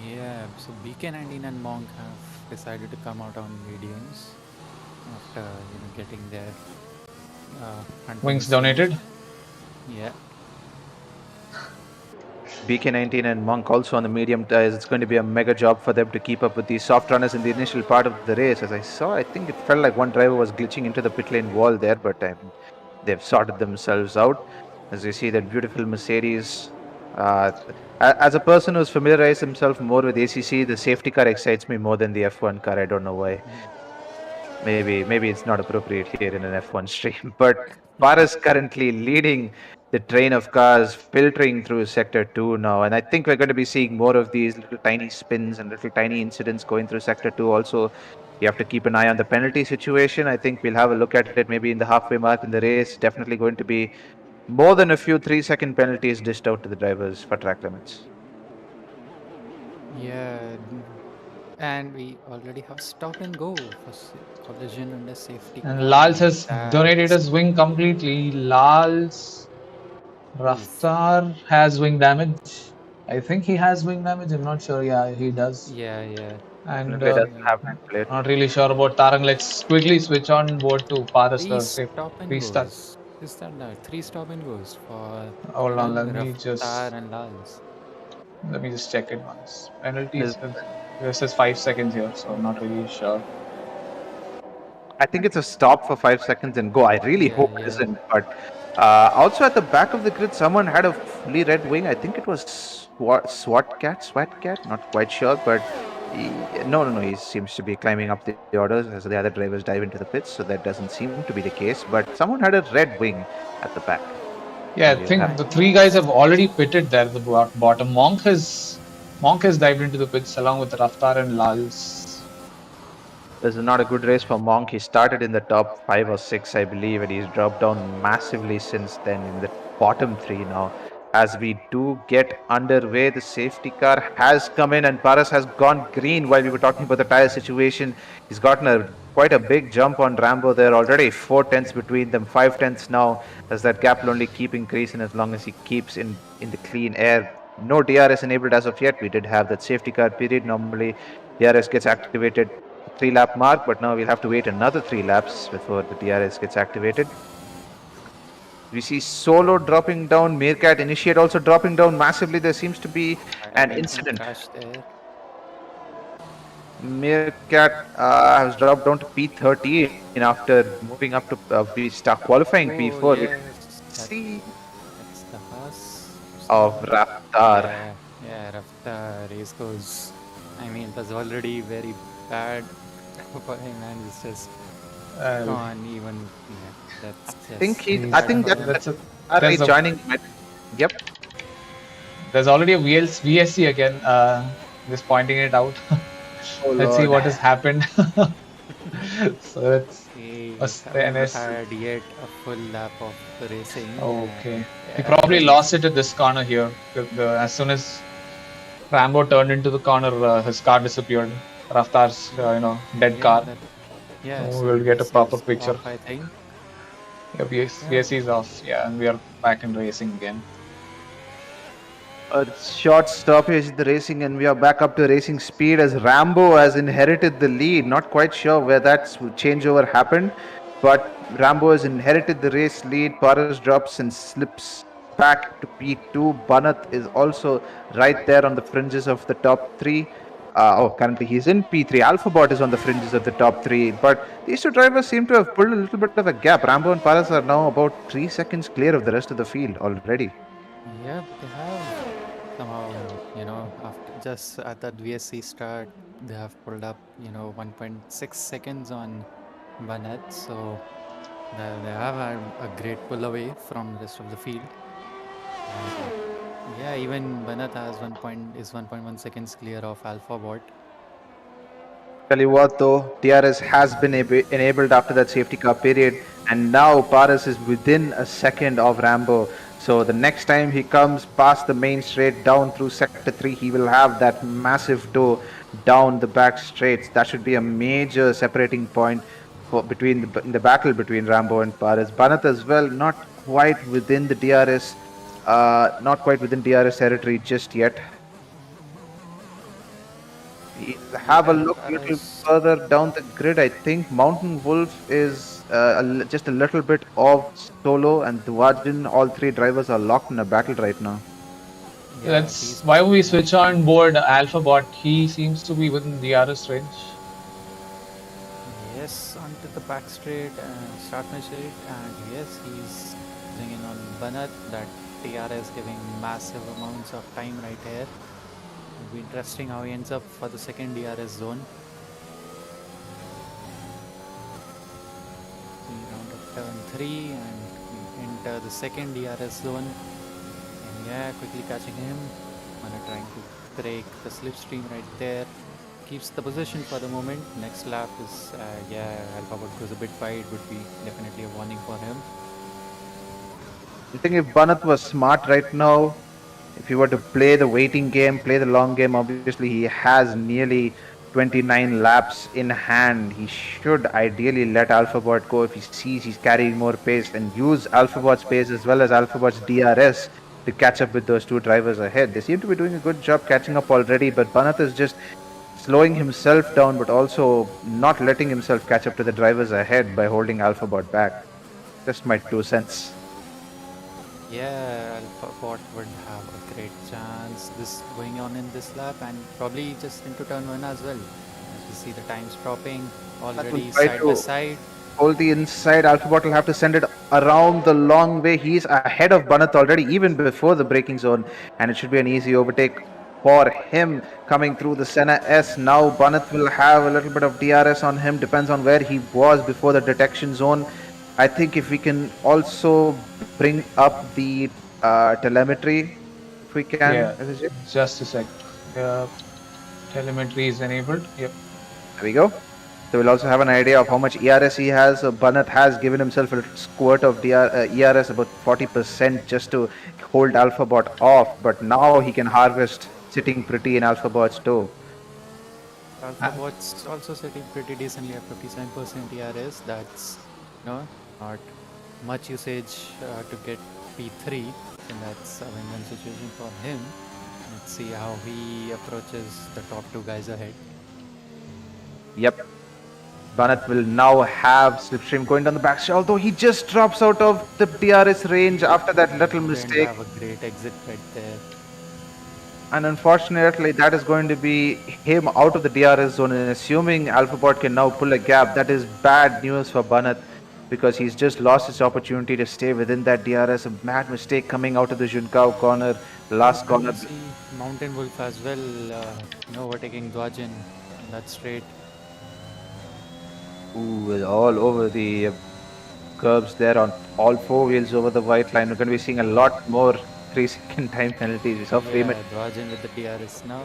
Yeah, so Beacon Andy and Monk have decided to come out on mediums after getting their hunting Wings season. donated. Yeah. BK19 and Monk also on the medium tires. It's going to be a mega job for them to keep up with these soft runners in the initial part of the race. As I saw, I think it felt like one driver was glitching into the pit lane wall there, but they've sorted themselves out. As you see that beautiful Mercedes. As a person who's familiarized himself more with ACC, the safety car excites me more than the F1 car. I don't know why. Maybe it's not appropriate here in an F1 stream, but Paris currently leading the train of cars filtering through sector 2 now, and I think we're going to be seeing more of these little tiny spins and little tiny incidents going through sector 2. Also, you have to keep an eye on the penalty situation. I think we'll have a look at it maybe in the halfway mark in the race. Definitely going to be more than a few 3-second penalties dished out to the drivers for track limits. Yeah, and we already have stop and go for collision under safety And car. Lals has That's- donated his wing completely. Lals Raftaar has wing damage. I think he has wing damage. I'm not sure. Yeah, he does. Yeah, And Definitely doesn't have that plate. not really sure about Tarang. Let's quickly switch on board to Paris. three stop and Restart. goes. Is that 3 stop and goes for Hold on, let me Raftaar just and Lals? check it once. Penalties. This is 5 seconds here, so I'm not really sure. I think it's a stop for 5 seconds and go. I really hope it isn't. But also at the back of the grid, someone had a fully red wing. I think it was swatkat, not quite sure. But no. He seems to be climbing up the orders as the other drivers dive into the pits. So that doesn't seem to be the case. But someone had a red wing at the back. Yeah, I think the 3 guys have already pitted there at the bottom. Monk has dived into the pits along with Raftaar and Lals. This is not a good race for Monk. He started in the top 5 or 6, I believe, and he's dropped down massively since then in the bottom 3 now. As we do get underway, the safety car has come in and Paras has gone green while we were talking about the tire situation. He's gotten quite a big jump on Rambo there already. 4 tenths between them, 5 tenths now, as that gap will only keep increasing as long as he keeps in the clean air. No DRS enabled as of yet. We did have that safety car period. Normally, DRS gets activated 3-lap mark, but now we'll have to wait another 3 laps before the DRS gets activated. We see Solo dropping down, Meerkat Initiate also dropping down massively. There seems to be an incident. Meerkat has dropped down to P13 after moving up to we start qualifying P4. Yes, See that's the Haas of Raftaar. Yeah, Raftaar race goes. I mean, it was already very bad for him, and it's just Can't even. Yeah, that's think just. I think that's there's a joining. Yep. there's already a VSC again. Just pointing it out. Oh Let's see Lord. what has happened. So it's He a haven't NS. had yet a full lap of racing. Okay. He Yeah, probably lost it at this corner here. As soon as Rambo turned into the corner, his car disappeared. Raftar's, dead car. yeah. So So we'll get a VSC proper is picture. off, I think. Yeah, VSC is off. Yeah, and we are back in racing again. A short stoppage in the racing, and we are back up to racing speed as Rambo has inherited the lead. Not quite sure where that changeover happened, but Rambo has inherited the race lead. Paras drops and slips back to P2. Banat is also right there on the fringes of the top three. Currently he's in P3. Alphabot is on the fringes of the top three, but these two drivers seem to have pulled a little bit of a gap. Rambo and Paras are now about 3 seconds clear of the rest of the field already. Yep, they have somehow, after just at that VSC start, they have pulled up, 1.6 seconds on Banat. So they have had a great pull away from the rest of the field. Yeah, even Banat is 1.1 seconds clear of Alphabot. Tell you what though, DRS has been enabled after that safety car period, and now Paris is within a second of Rambo. So the next time he comes past the main straight down through sector 3, he will have that massive toe down the back straights. That should be a major separating point in the battle between Rambo and Paris. Banat as well, not quite within the DRS, not quite within DRS territory just yet. Have a look a little further down the grid. I think Mountain Wolf is just a little bit of solo, and Duwajin. All three drivers are locked in a battle right now. Yeah, That's why we switch on board Alphabot. He seems to be within DRS range. Yes, onto the back straight and start my straight, and yes, he's using in on Banat. That TRS giving massive amounts of time right here. It'll be interesting how he ends up for the second DRS zone. We round up turn 3 and we enter the second DRS zone. And yeah, quickly catching him. Mana trying to break the slipstream right there. Keeps the position for the moment. Next lap is, Alphabot goes a bit wide, would be definitely a warning for him. I think if Banat was smart right now, if he were to play the waiting game, play the long game, obviously he has nearly 29 laps in hand. He should ideally let Alphabot go if he sees he's carrying more pace, and use Alphabot's pace as well as Alphabot's DRS to catch up with those two drivers ahead. They seem to be doing a good job catching up already, but Banat is just slowing himself down, but also not letting himself catch up to the drivers ahead by holding Alphabot back. Just my 2 cents. Yeah, Alphabot would have a great chance this going on in this lap, and probably just into turn 1 as well. As we see the times dropping already side by side. Hold the inside. Alphabot will have to send it around the long way. He's ahead of Banat already, even before the braking zone, and it should be an easy overtake for him coming through the Senna S. Now Banat will have a little bit of DRS on him, depends on where he was before the detection zone. I think if we can also bring up the telemetry, if we can. Yeah, just a sec. Telemetry is enabled. Yep. There we go. So we'll also have an idea of how much ERS he has. Banat has given himself a squirt of ERS, about 40%, just to hold Alphabot off. But now he can harvest sitting pretty in Alphabot's toe. Alphabot's also sitting pretty decently at 57% ERS. That's not much usage to get P3, and that's a win-win situation for him. Let's see how he approaches the top two guys ahead. Yep. Banat will now have slipstream going down the back, although he just drops out of the DRS range after that little mistake. Have a great exit right there. And unfortunately, that is going to be him out of the DRS zone, and assuming Alphabot can now pull a gap, that is bad news for Banat, because he's just lost his opportunity to stay within that DRS. A mad mistake coming out of the Junkao corner, last corner. Mountain Wolf as well, overtaking Dwajin. That's straight. Ooh, all over the curbs there on all four wheels over the white line. We're going to be seeing a lot more 3-second time penalties. We saw Freeman. Yeah, Dwajan with the DRS now.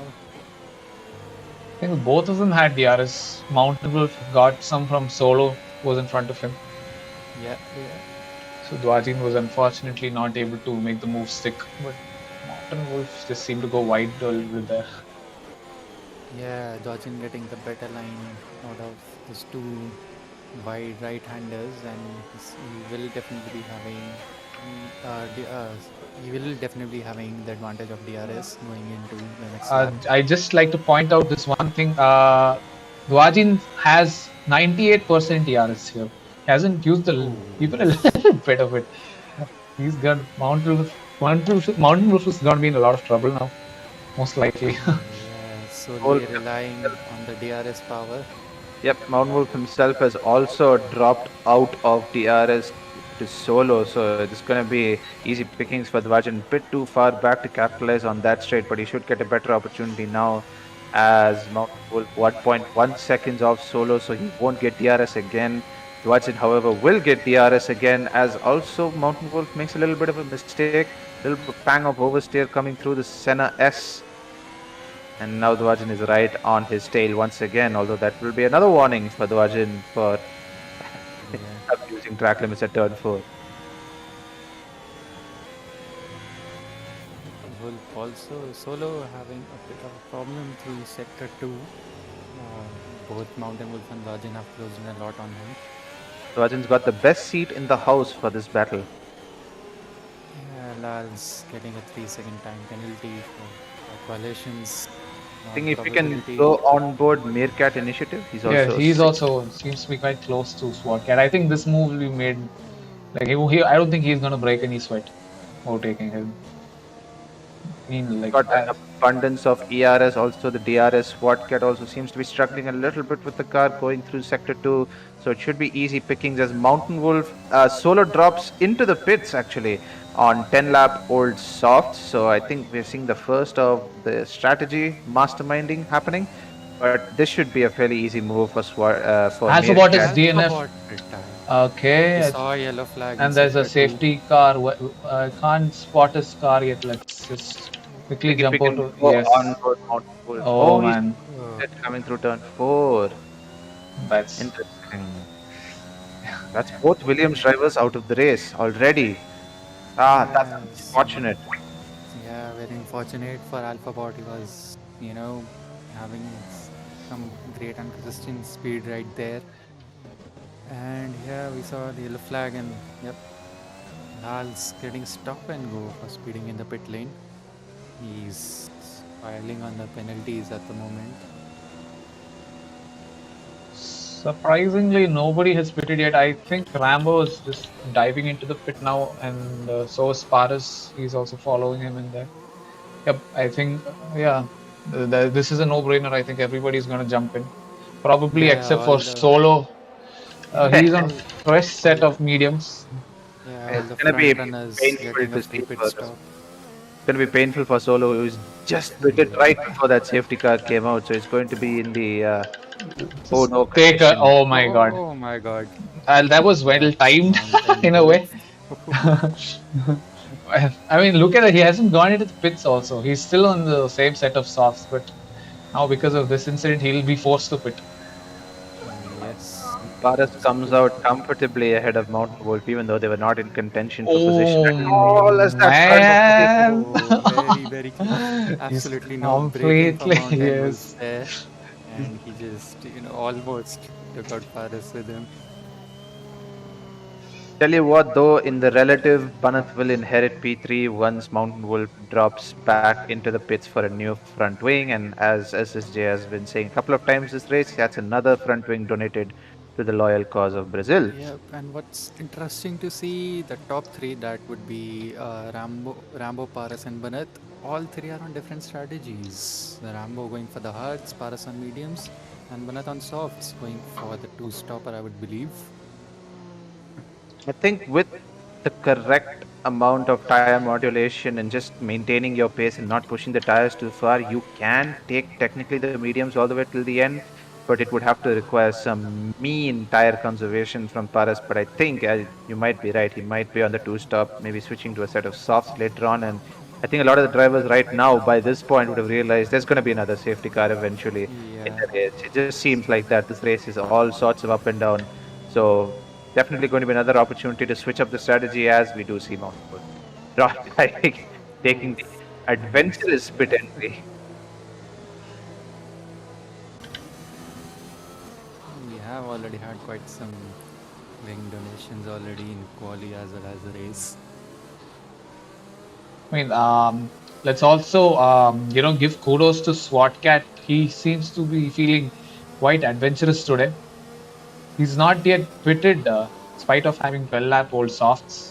I think both of them had DRS. Mountain Wolf got some from Solo, who was in front of him. Yeah. So Dwajin was unfortunately not able to make the move stick, but Mountain Wolf just seemed to go wide a little bit there. Yeah, Dwajin getting the better line out of his two wide right-handers, and he will definitely be having the advantage of DRS going into the next lap. I just like to point out this one thing. Dwajin has 98% DRS here. He hasn't used even a little bit of it. He's got Mountain Wolf. Mountain Wolf is going to be in a lot of trouble now, most likely. Yeah, solely relying on the DRS power. Yep, Mountain Wolf himself has also dropped out of DRS to Solo, so it's going to be easy pickings for Dwajan. Bit too far back to capitalize on that straight, but he should get a better opportunity now as Mountain Wolf 1.1 seconds off Solo, so he won't get DRS again. Dwajan, however, will get DRS again as also Mountain Wolf makes a little bit of a mistake, a little pang of oversteer coming through the Senna S. And now Dwajan is right on his tail once again, although that will be another warning for Dwajan for abusing track limits at turn 4. Wolf also Solo having a bit of a problem through sector 2. Both Mountain Wolf and Dwajan have closed in a lot on him. Dwajan's got the best seat in the house for this battle. Yeah, Lal's getting a 3-second time penalty for coalitions. I think if we can go on board Meerkat initiative, he's also he's also seems to be quite close to swatkat. I think this move will be made. Like I don't think he's gonna break any sweat overtaking him. I mean, like got an abundance of ERS. Also, the DRS swatkat also seems to be struggling a little bit with the car going through sector 2. So it should be easy pickings as Mountain Wolf Solo drops into the pits actually on 10 lap old soft. So I think we're seeing the first of the strategy masterminding happening. But this should be a fairly easy move for Alphabot is DNF. Okay. I saw a yellow flag. And there's a safety car. I can't spot his car yet. Let's just quickly jump out. Yes. Oh man. Coming through turn 4. That's interesting. That's both Williams drivers out of the race already. That's unfortunate. Yeah, very unfortunate for Alphabot. He was, having some great and consistent speed right there. And yeah, we saw the yellow flag, and yep, Lal's getting stop and go for speeding in the pit lane. He's piling on the penalties at the moment. Surprisingly, nobody has pitted yet. I think Rambo is just diving into the pit now, and so is Paris. He's also following him in there. Yep, I think, this is a no-brainer. I think everybody's going to jump in. Probably except for Solo. He's on fresh set of mediums. Yeah, it's going to be painful. It's going to be painful for Solo, who's just pitted right before that safety car came out. So it's going to be in the oh my god. Oh my god. That was well timed in a way. I mean, look at it. He hasn't gone into the pits also. He's still on the same set of softs, but now because of this incident, he'll be forced to pit. Yes. Paris comes out comfortably ahead of Mountain Wolf, even though they were not in contention for position. Man. Very, very close. Absolutely no breaking for Mountain Wolf there. And he just, almost took out Paris with him. Tell you what, though, in the relative, Banath will inherit P3 once Mountain Wolf drops back into the pits for a new front wing. And as SSJ has been saying a couple of times this race, that's another front wing donated to the loyal cause of Brazil. Yep, and what's interesting to see, the top 3, that would be Rambo, Paris and Banath. All 3 are on different strategies. The Rambo going for the hards, Paris on mediums, and Banath on softs, going for the 2-stopper, I would believe. I think with the correct amount of tire modulation and just maintaining your pace and not pushing the tires too far, you can take technically the mediums all the way till the end. but it would have to require some mean tire conservation from Paras. But I think you might be right. He might be on the two-stop, maybe switching to a set of softs later on. And I think a lot of the drivers right now, by this point, would have realized there's going to be another safety car eventually in Yeah. the race. It just seems like that. This race is all sorts of up and down. So definitely going to be another opportunity to switch up the strategy as we do see more people. Taking the adventurous pit entry. We have already had quite some wing donations already in Quali as well as the race. I mean, let's also give kudos to swatkat. He seems to be feeling quite adventurous today. He's not yet pitted, in spite of having 12 lap old softs.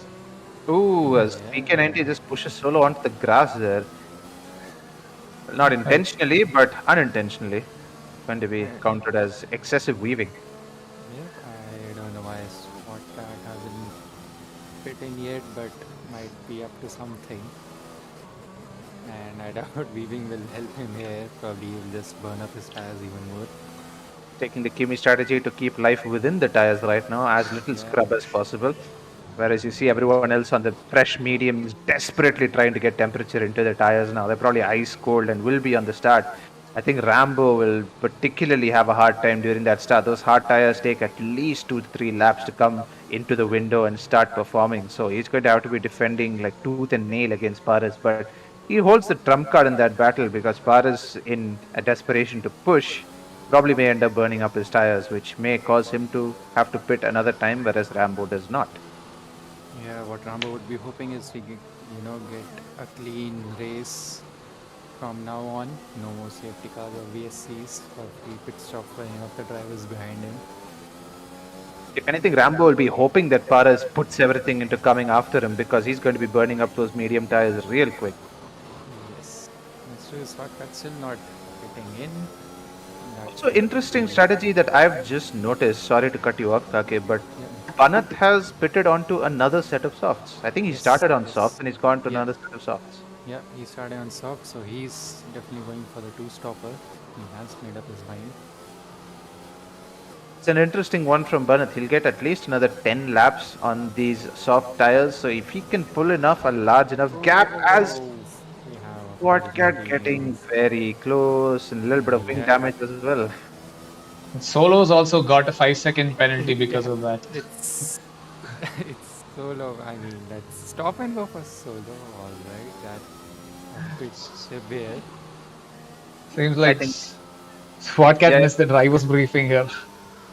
Ooh, as VK90 just pushes solo onto the grass there. Well, not intentionally, but unintentionally. Going to be counted as excessive weaving. Yeah, I don't know why swatkat hasn't fit in yet, but might be up to something. And I doubt weaving will help him here. Probably he'll just burn up his tires even more. Taking the Kimi strategy to keep life within the tires right now, as little scrub as possible. Whereas you see everyone else on the fresh mediums desperately trying to get temperature into the tires now. They're probably ice cold and will be on the start. I think Rambo will particularly have a hard time during that start. Those hard tires take at least 2 to 3 laps to come into the window and start performing. So he's going to have to be defending like tooth and nail against Paras. But he holds the trump card in that battle because Paras, in a desperation to push, probably may end up burning up his tires, which may cause him to have to pit another time, whereas Rambo does not. Yeah, what Rambo would be hoping is to get a clean race from now on. No more safety cars or VSCs for free pit stop for any of the drivers behind him. If anything, Rambo will be hoping that Paras puts everything into coming after him because he's going to be burning up those medium tires real quick. Yes. That's true. Swatkat still not getting in. Also, interesting strategy that I've just noticed. Sorry to cut you off, Kakke, but Banat has pitted onto another set of softs. I think he started on softs and he's gone to another set of softs. Yeah, he started on soft, so he's definitely going for the two-stopper. He has made up his mind. It's an interesting one from Banat. He'll get at least another 10 laps on these soft tires. So if he can pull enough, a large enough gap as swatkat getting very close and a little bit of wing damage as well. Solo's also got a 5-second penalty because of that. It's solo. I mean, let's stop and go for solo. All right, that's a bit severe. Seems like swatkat missed the driver's briefing here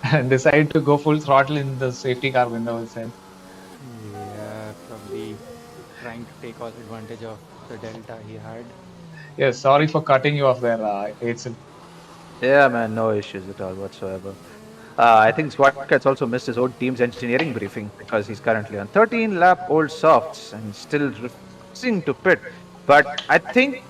and decided to go full throttle in the safety car window itself. Yeah, probably trying to take all advantage of the delta he had. Yeah, sorry for cutting you off there, Aitzen. Yeah, man, no issues at all whatsoever. I think Swatkat's also missed his own team's engineering briefing because he's currently on 13-lap old softs and still refusing to pit. But I think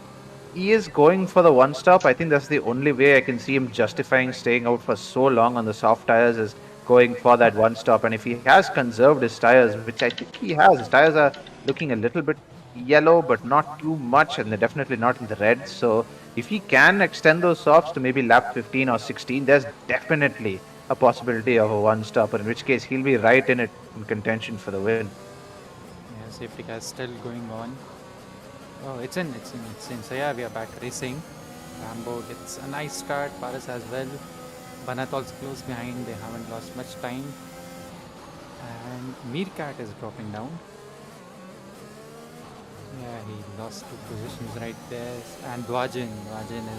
he is going for the one stop. I think that's the only way I can see him justifying staying out for so long on the soft tires is going for that one stop. And if he has conserved his tires, which I think he has, his tires are looking a little bit yellow, but not too much, and they're definitely not in the red. So if he can extend those softs to maybe lap 15 or 16, there's definitely a possibility of a one stopper, in which case he'll be right in it in contention for the win. Yeah, safety car is still going on. Oh, it's in. So yeah, we are back racing. Rambo gets a nice start. Paras as well. Banat also close behind. They haven't lost much time. And meerkat is dropping down. Yeah, he lost 2 positions right there. And Dwajan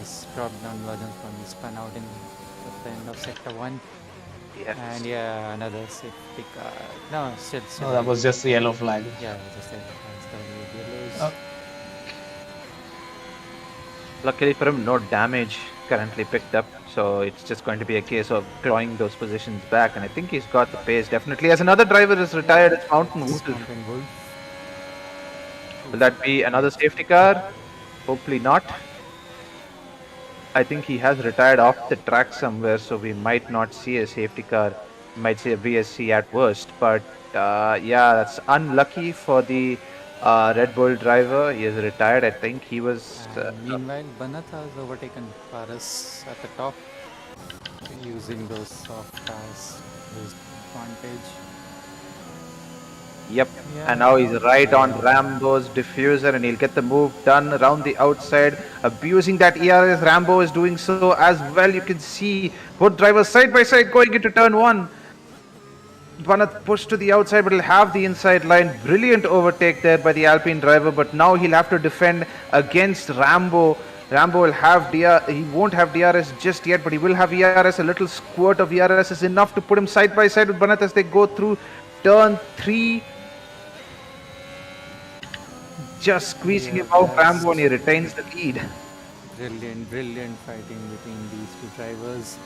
is dropped down. Dwajan from spun out at the end of sector 1. Yes. And yeah, another safety car. No, still. No, that was just the yellow flag. Yeah, just the yellows. Luckily for him, no damage currently picked up, so it's just going to be a case of clawing those positions back, and I think he's got the pace definitely. As another driver is retired, it's Mountain Wolf. Will that be another safety car? Hopefully not. I think he has retired off the track somewhere, so we might not see a safety car. We might see a VSC at worst, but yeah, that's unlucky for the Red Bull driver. He is retired. I think he was. Meanwhile, Banat has overtaken Paras at the top. using those soft as his advantage. Yep. Yeah, And now he's right on on. Rambo's diffuser, and he'll get the move done around the outside, abusing that ERS. Rambo is doing so as well. You can see both drivers side by side going into turn one. Banath pushed to the outside, but he'll have the inside line. Brilliant overtake there by the Alpine driver, but now he'll have to defend against Rambo. Rambo will have he won't have DRS just yet, but he will have ERS. A little squirt of ERS is enough to put him side by side with Banath as they go through turn 3. Just squeezing him out, Rambo, and he retains the lead. Brilliant fighting between these two drivers.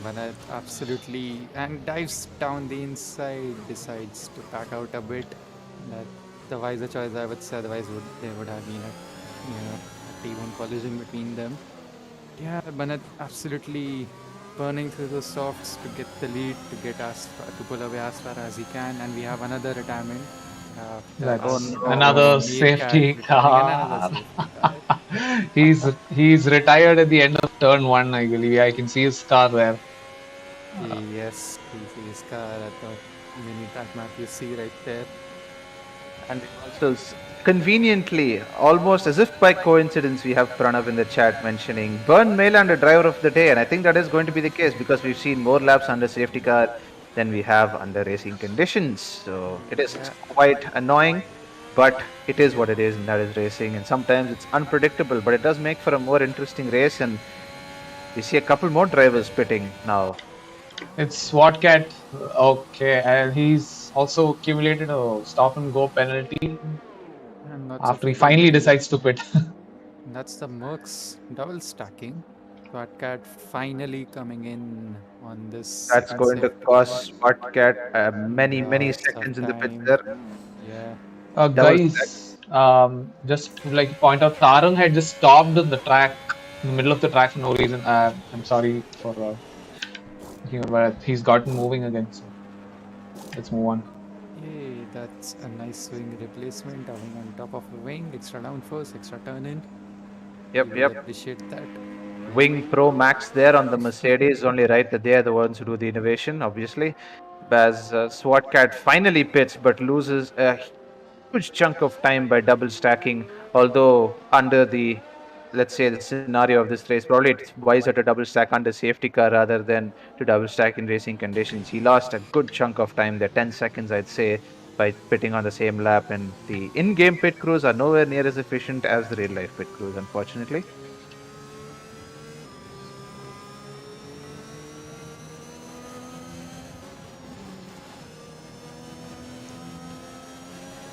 Banath absolutely and dives down the inside, decides to back out a bit. That's the wiser choice, I would say. Otherwise, there would have been a T1 collision between them. Yeah, Banath absolutely burning through those softs to get the lead, to pull away as far as he can, and we have another retirement. That's another safety car. He's He's retired at the end of turn 1, I believe. I can see his car there. Yes, his car at the mini track map you see right there. And also conveniently, almost as if by coincidence, we have Pranav in the chat mentioning Burn Maylander driver of the day, and I think that is going to be the case because we've seen more laps under safety car than we have under racing conditions. So it is quite annoying, but it is what it is, and that is racing. And sometimes it's unpredictable, but it does make for a more interesting race. And we see a couple more drivers pitting now. It's swatkat. Okay, and he's also accumulated a stop and go penalty after he finally decides to pit. That's the Mercs double stacking. swatkat finally coming in on this. That's going to cost swatkat many seconds in the pit there. Yeah. Guys, just like point out, Tarang had just stopped in the track, in the middle of the track for no reason. I'm sorry for but he's gotten moving again. So let's move on. Yay, that's a nice swing replacement, having on top of a wing, extra downforce, extra turn in. Yep. Appreciate that. Wing Pro Max there on the Mercedes, only right that they are the ones who do the innovation, obviously. As swatkat finally pits, but loses a huge chunk of time by double stacking. Although under the, let's say, the scenario of this race, probably it's wiser to double stack under safety car rather than to double stack in racing conditions. He lost a good chunk of time there, 10 seconds, I'd say, by pitting on the same lap. And the in-game pit crews are nowhere near as efficient as the real-life pit crews, unfortunately.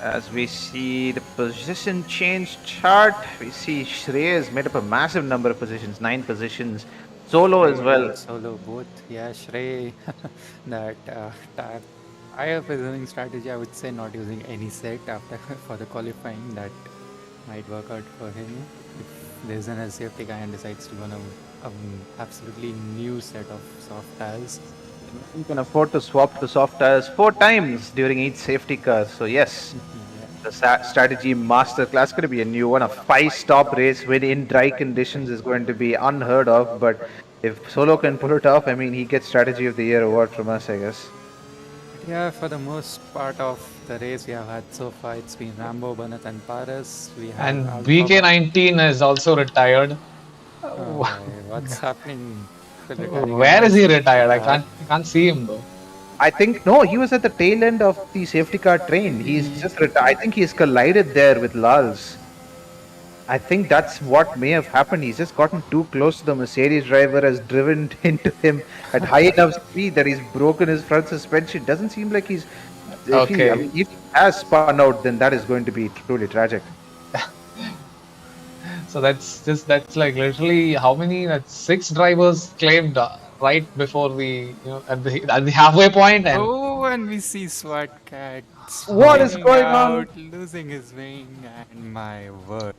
As we see the position change chart, we see Shrey has made up a massive number of positions, 9 positions. Solo as well. Solo both. Yeah, Shrey. That higher positioning strategy, I would say, not using any set after for the qualifying. That might work out for him if there's an safety guy and decides to go on an absolutely new set of soft tires. You can afford to swap to soft tires 4 times during each safety car. So yes, the strategy masterclass going to be a new one. A 5-stop race win in dry conditions is going to be unheard of. But if Solo can pull it off, I mean, he gets Strategy of the Year award from us, I guess. Yeah, for the most part of the race we have had so far, it's been Rambo, Banath, and Paras. And VK19 is also retired. What's happening? Where is he retired? I can't see him though. I think no, he was at the tail end of the safety car train. He's just retired. I think he's collided there with Lals. I think that's what may have happened. He's just gotten too close to the Mercedes driver, has driven into him at high enough speed that he's broken his front suspension. Doesn't seem like he's. Okay. If he has spun out, then that is going to be truly tragic. So that's like literally how many? That's 6 drivers claimed right before the at the halfway point. And we see swatkat. What is going on? Losing his wing, and my word.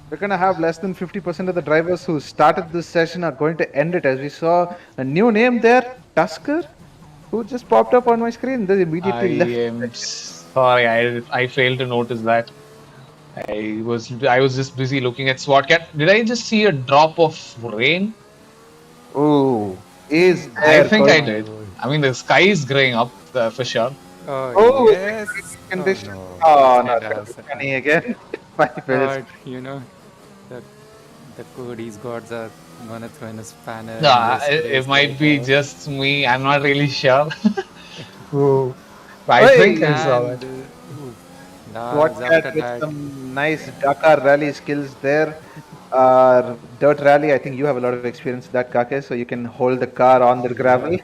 We're going to have less than 50% of the drivers who started this session are going to end it, as we saw a new name there, Tusker, who just popped up on my screen. They immediately left. I am sorry, I failed to notice that. I was just busy looking at swatkat. Did I just see a drop of rain? Oh, is I there think I going? did. I mean, the sky is graying up for sure. Oh, is it Yes. great Oh condition? no, Oh it's no, kind it's gonna be of funny again. 5 minutes. but the the Cody's gods are gonna throw in a spanner No, in this it race might be later. just me. I'm not really sure. Oh, I think Hey, it's alright. And Lags swatkat after with that. some nice Dakar rally skills there. Dirt rally. I think you have a lot of experience with that, Kake, so you can hold the car on the gravel.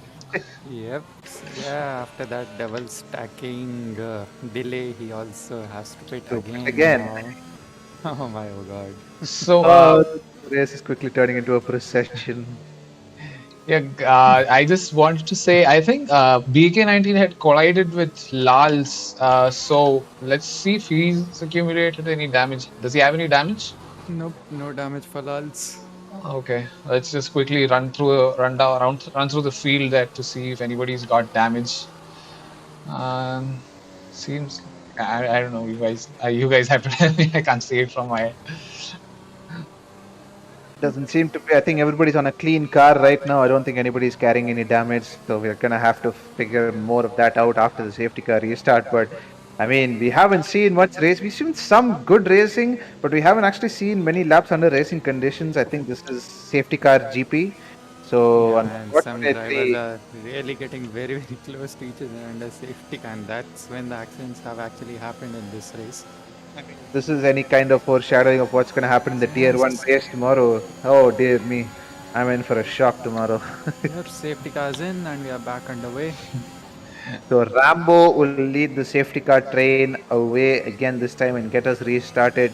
Yep. Yeah, after that double stacking delay, he also has to pit So pit again again. now. Oh my god. So, The race is quickly turning into a procession. yeah, I just wanted to say, I think BK19 had collided with Lal's. So let's see if he's accumulated any damage. Does he have any damage? Nope, no damage for Lals. Okay, let's just quickly run through the field there to see if anybody's got damage. Seems I don't know, you guys have to tell me. I can't see it from my. Doesn't seem to be. I think everybody's on a clean car right now. I don't think anybody's carrying any damage. So we're gonna have to figure more of that out after the safety car restart. But I mean, we haven't seen much race. We've seen some good racing, but we haven't actually seen many laps under racing conditions. I think this is safety car GP. So Yeah, and some drivers unfortunately, are really getting very, very close to each other under safety car, and that's when the accidents have actually happened in this race. this is any kind of foreshadowing of what's gonna happen in the Tier 1 Yes. race tomorrow. Oh dear me, I'm in for a shock tomorrow. Yep, safety car's in, and we are back underway. So Rambo will lead the safety car train away again this time and get us restarted.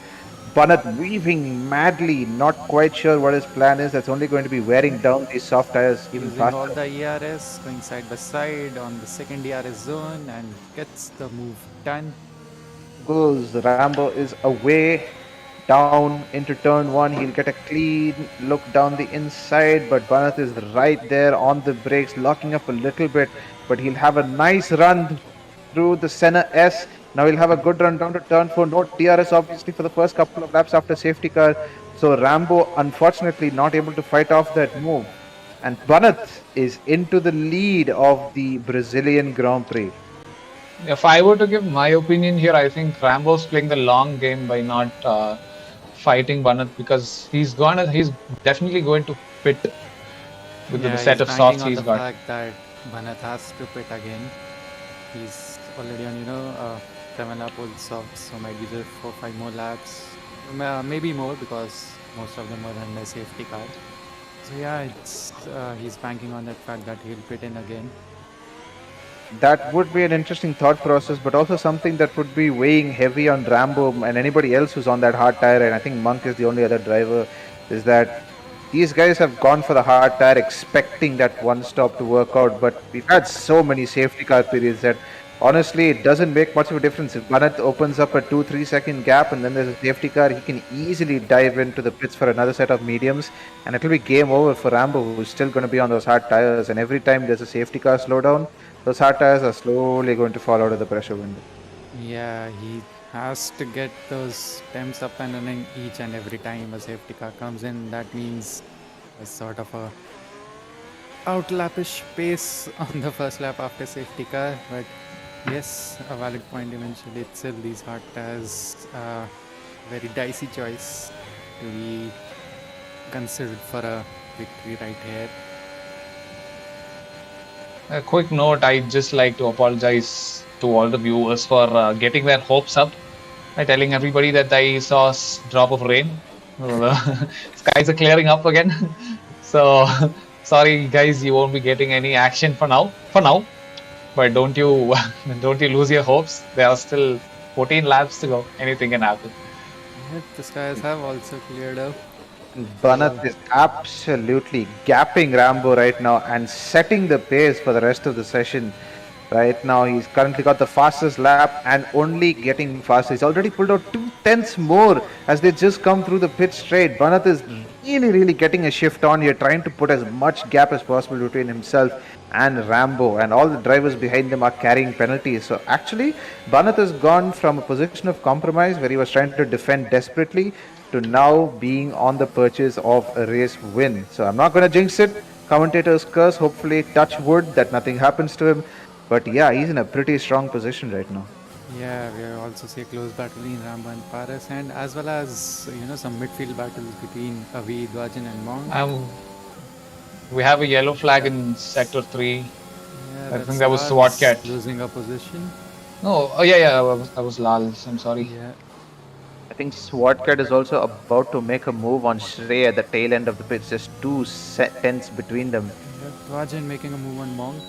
Banat weaving madly, not quite sure what his plan is. That's only going to be wearing down these soft tires even Using all faster. the ERS, going side by side on the second ERS zone, and gets the move done. Goes Rambo is away down into turn one. He'll get a clean look down the inside, but Banat is right there on the brakes, locking up a little bit. But he'll have a nice run through the Senna S. Now he'll have a good run down to turn four. No DRS obviously for the first couple of laps after safety car. So Rambo unfortunately not able to fight off that move. And Banat is into the lead of the Brazilian Grand Prix. If I were to give my opinion here, I think Rambo's playing the long game by not fighting Banat because he's definitely going to pit with the set He's of banking softs on he's the got. fact that Banath has to pit again. He's already on, 7 lap old softs, so might be just 4-5 more laps. Maybe more because most of them are under safety car. So yeah, he's banking on that fact that he'll pit in again. That would be an interesting thought process, but also something that would be weighing heavy on Rambo and anybody else who's on that hard tire. And I think Monk is the only other driver. Is that these guys have gone for the hard tire, expecting that one stop to work out. But we've had so many safety car periods that honestly it doesn't make much of a difference. If Banat opens up a 2-3 second gap and then there's a safety car, he can easily dive into the pits for another set of mediums, and it'll be game over for Rambo, who's still going to be on those hard tires. And every time there's a safety car slowdown, those hard tires are slowly going to fall out of the pressure window. Yeah, he has to get those temps up and running each and every time a safety car comes in. That means a sort of a outlapish pace on the first lap after safety car. But yes, a valid point eventually. It's still these hard tires, very dicey choice to be considered for a victory right here. A quick note, I'd just like to apologize to all the viewers for getting their hopes up by telling everybody that I saw a drop of rain. Skies are clearing up again. So, sorry guys, you won't be getting any action for now. But don't you lose your hopes. There are still 14 laps to go. Anything can happen. Yep, the skies have also cleared up. Banat is absolutely gapping Rambo right now and setting the pace for the rest of the session. Right now, he's currently got the fastest lap and only getting faster. He's already pulled out 2/10 more as they just come through the pit straight. Banat is really getting a shift on here, trying to put as much gap as possible between himself and Rambo, and all the drivers behind them are carrying penalties. So actually, Banat has gone from a position of compromise where he was trying to defend desperately to now being on the purchase of a race win. So I'm not going to jinx it, Commentators curse, hopefully touch wood that nothing happens to him. But yeah, he's in a pretty strong position right now. Yeah, we also see a close battle between Rambo and Paras, and as well as some midfield battles between Avi, Dwajan, and Monk. We have a yellow flag in sector 3. Yeah, I think that was swatkat. Losing a position. No, oh yeah, that was Lal's. I'm sorry. Yeah. I think swatkat is also about to make a move on Shrey at the tail end of the pitch. Just 2 tenths between them. Yeah, Dwajan making a move on Monk.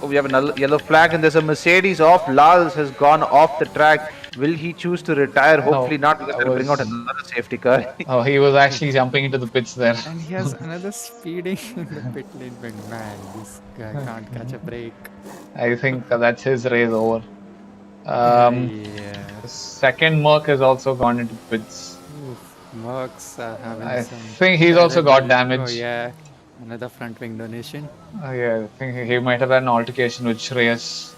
Oh, we have a yellow flag and there's a Mercedes off. Lals has gone off the track. Will he choose to retire? Hopefully not, because they'll bring out another safety car. Oh, he was actually jumping into the pits there. And he has another speeding in the pit lane, but man, this guy can't catch a break. I think that's his race over. The second Merc has also gone into pits. Mercs are having I think he's also got damage. Oh yeah, another front wing donation. Yeah, I think he might have had an altercation with Shreyas.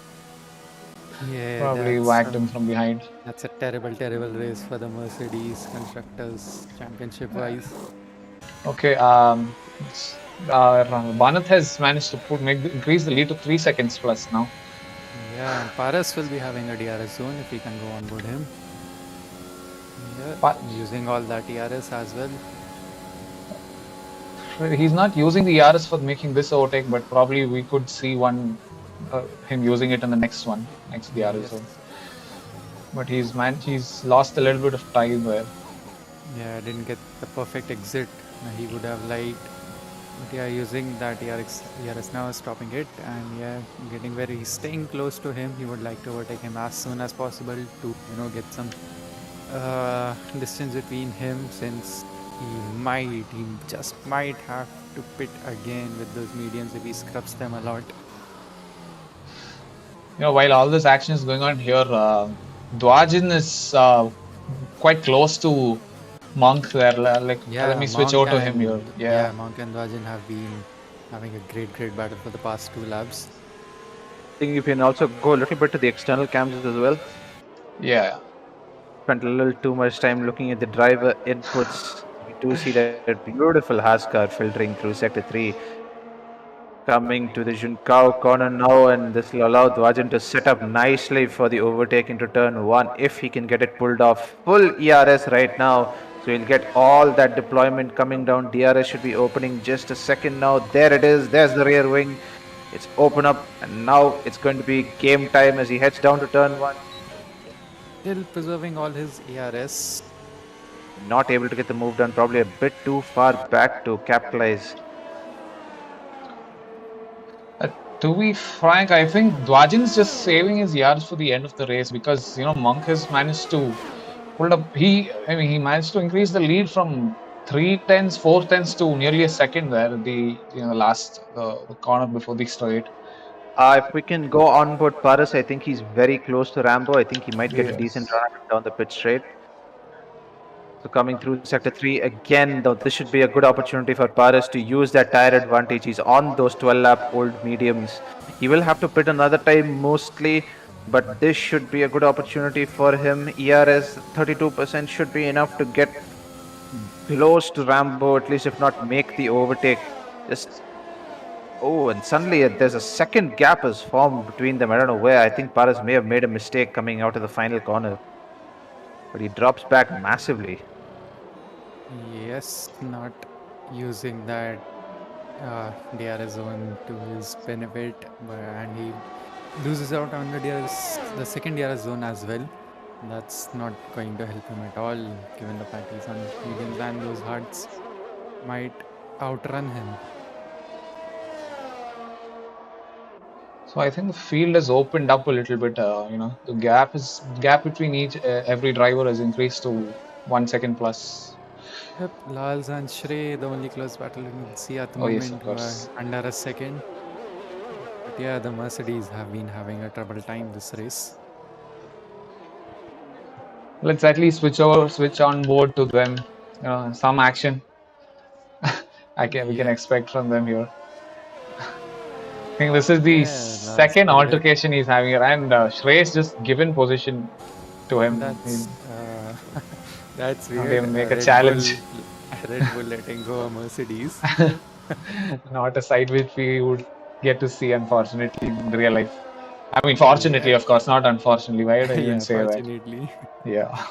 Yeah, probably whacked him from behind. That's a terrible race for the Mercedes Constructors Championship-wise. Okay, Banat has managed to increase the lead to 3 seconds plus now. Yeah, and Paras will be having a DRS zone if we can go on board him. Yeah, using all that DRS as well. He's not using the ERS for making this overtake, but probably we could see him using it in the next DRS zone. But he's lost a little bit of time there. Yeah, didn't get the perfect exit. He would have liked. But yeah, using that ERS now, stopping it, and yeah, staying close to him. He would like to overtake him as soon as possible to get some distance between him, since he just might have to pit again with those mediums if he scrubs them a lot. While all this action is going on here, Dwajan is quite close to Monk there. Let me switch over to him here. Yeah, Monk and Dwajan have been having a great battle for the past 2 laps. I think you can also go a little bit to the external cams as well. Yeah. Spent a little too much time looking at the driver inputs. We do see that beautiful Haas car filtering through sector 3. Coming to the Junkao corner now, and this will allow Dwajan to set up nicely for the overtake into turn 1 if he can get it pulled off. Full ERS right now, so he'll get all that deployment coming down. DRS should be opening just a second now. There it is, there's the rear wing. It's open up, and now it's going to be game time as he heads down to turn 1. Still preserving all his ERS. Not able to get the move done, probably a bit too far back to capitalize. To be frank, I think Dwajan's just saving his yards for the end of the race, because Monk has managed to pull up. He managed to increase the lead from 4 tenths to nearly a second there at the last corner before the straight. If we can go on board Paras, I think he's very close to Rambo. I think he might get a decent run down the pit straight. So coming through sector 3 again, though, this should be a good opportunity for Paras to use that tire advantage. He's on those 12-lap old mediums. He will have to pit another time mostly, but this should be a good opportunity for him. ERS 32% should be enough to get close to Rambo, at least if not make the overtake. And suddenly there's a second gap has formed between them. I don't know where. I think Paras may have made a mistake coming out of the final corner. But he drops back massively. Yes, not using that DRS zone to his benefit, and he loses out on the second DRS zone as well. That's not going to help him at all, given the fact he's on mediums and those hards might outrun him. So I think the field has opened up a little bit. The gap between every driver has increased to 1 second plus. Yep, Lals and Shrey, the only close battle we can see at the moment, under a second. But yeah, the Mercedes have been having a trouble time this race. Let's at least switch on board to them. Some action. We can expect from them here. I think this is the second altercation he's having here, and Shrey's just given position to him. That's weird. They make a challenge. Red Bull letting go of Mercedes. Not a sight which we would get to see, unfortunately, in real life. I mean, fortunately, Yeah. of course, not unfortunately. Why did I even Yeah, say that? fortunately. Yeah.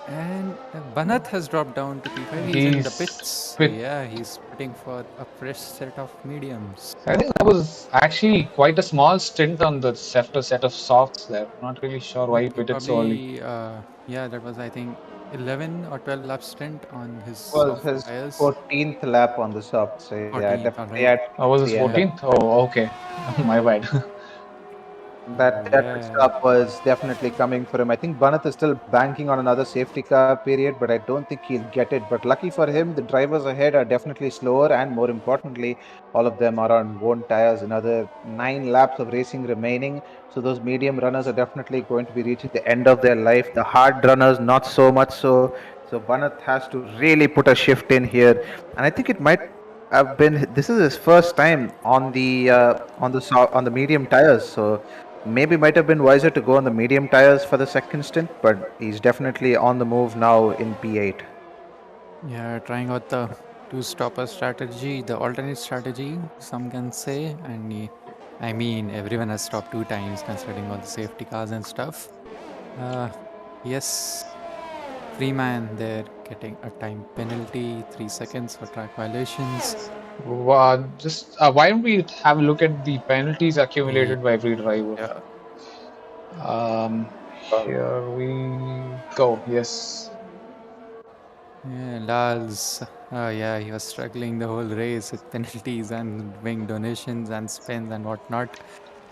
And Banat has dropped down to P5. He's in the He's pits. So pit. yeah, he's putting for a fresh set of mediums. I think that was actually quite a small stint on the set of softs there. Not really sure why he pitted so early. Probably, yeah, that was, I think, 11 or 12 lap stint on his Was soft his tires. 14th lap on the soft, so yeah, 14th, definitely alright. at Oh, was his the end of 14th? Oh, okay. My bad. that pit Yeah. stop was definitely coming for him. I think Banath is still banking on another safety car period, but I don't think he'll get it. But lucky for him, the drivers ahead are definitely slower, and more importantly, all of them are on worn tires. Another 9 laps of racing remaining. So those medium runners are definitely going to be reaching the end of their life. The hard runners, not so much so. So Banath has to really put a shift in here, and I think it might have been. This is his first time on the medium tires, so maybe might have been wiser to go on the medium tires for the second stint, but he's definitely on the move now in P8. Yeah, trying out the two-stopper strategy, the alternate strategy, some can say. And I mean, everyone has stopped 2 times considering all the safety cars and stuff. Yes, Freeman there getting a time penalty, 3 seconds for track violations. Just why don't we have a look at the penalties accumulated by every driver? Yeah. Here we go. Yes. Yeah, Lals. Yeah, he was struggling the whole race with penalties and doing donations and spins and whatnot.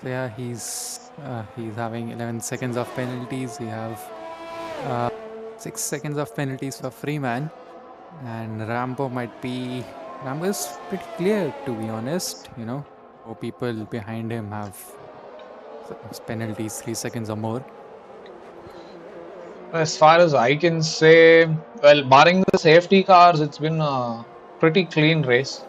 So yeah, he's having 11 seconds of penalties. We have 6 seconds of penalties for Freeman, and Rambo is pretty clear, to be honest. You know, or people behind him have penalties 3 seconds or more. As far as I can say, well, barring the safety cars, it's been a pretty clean race.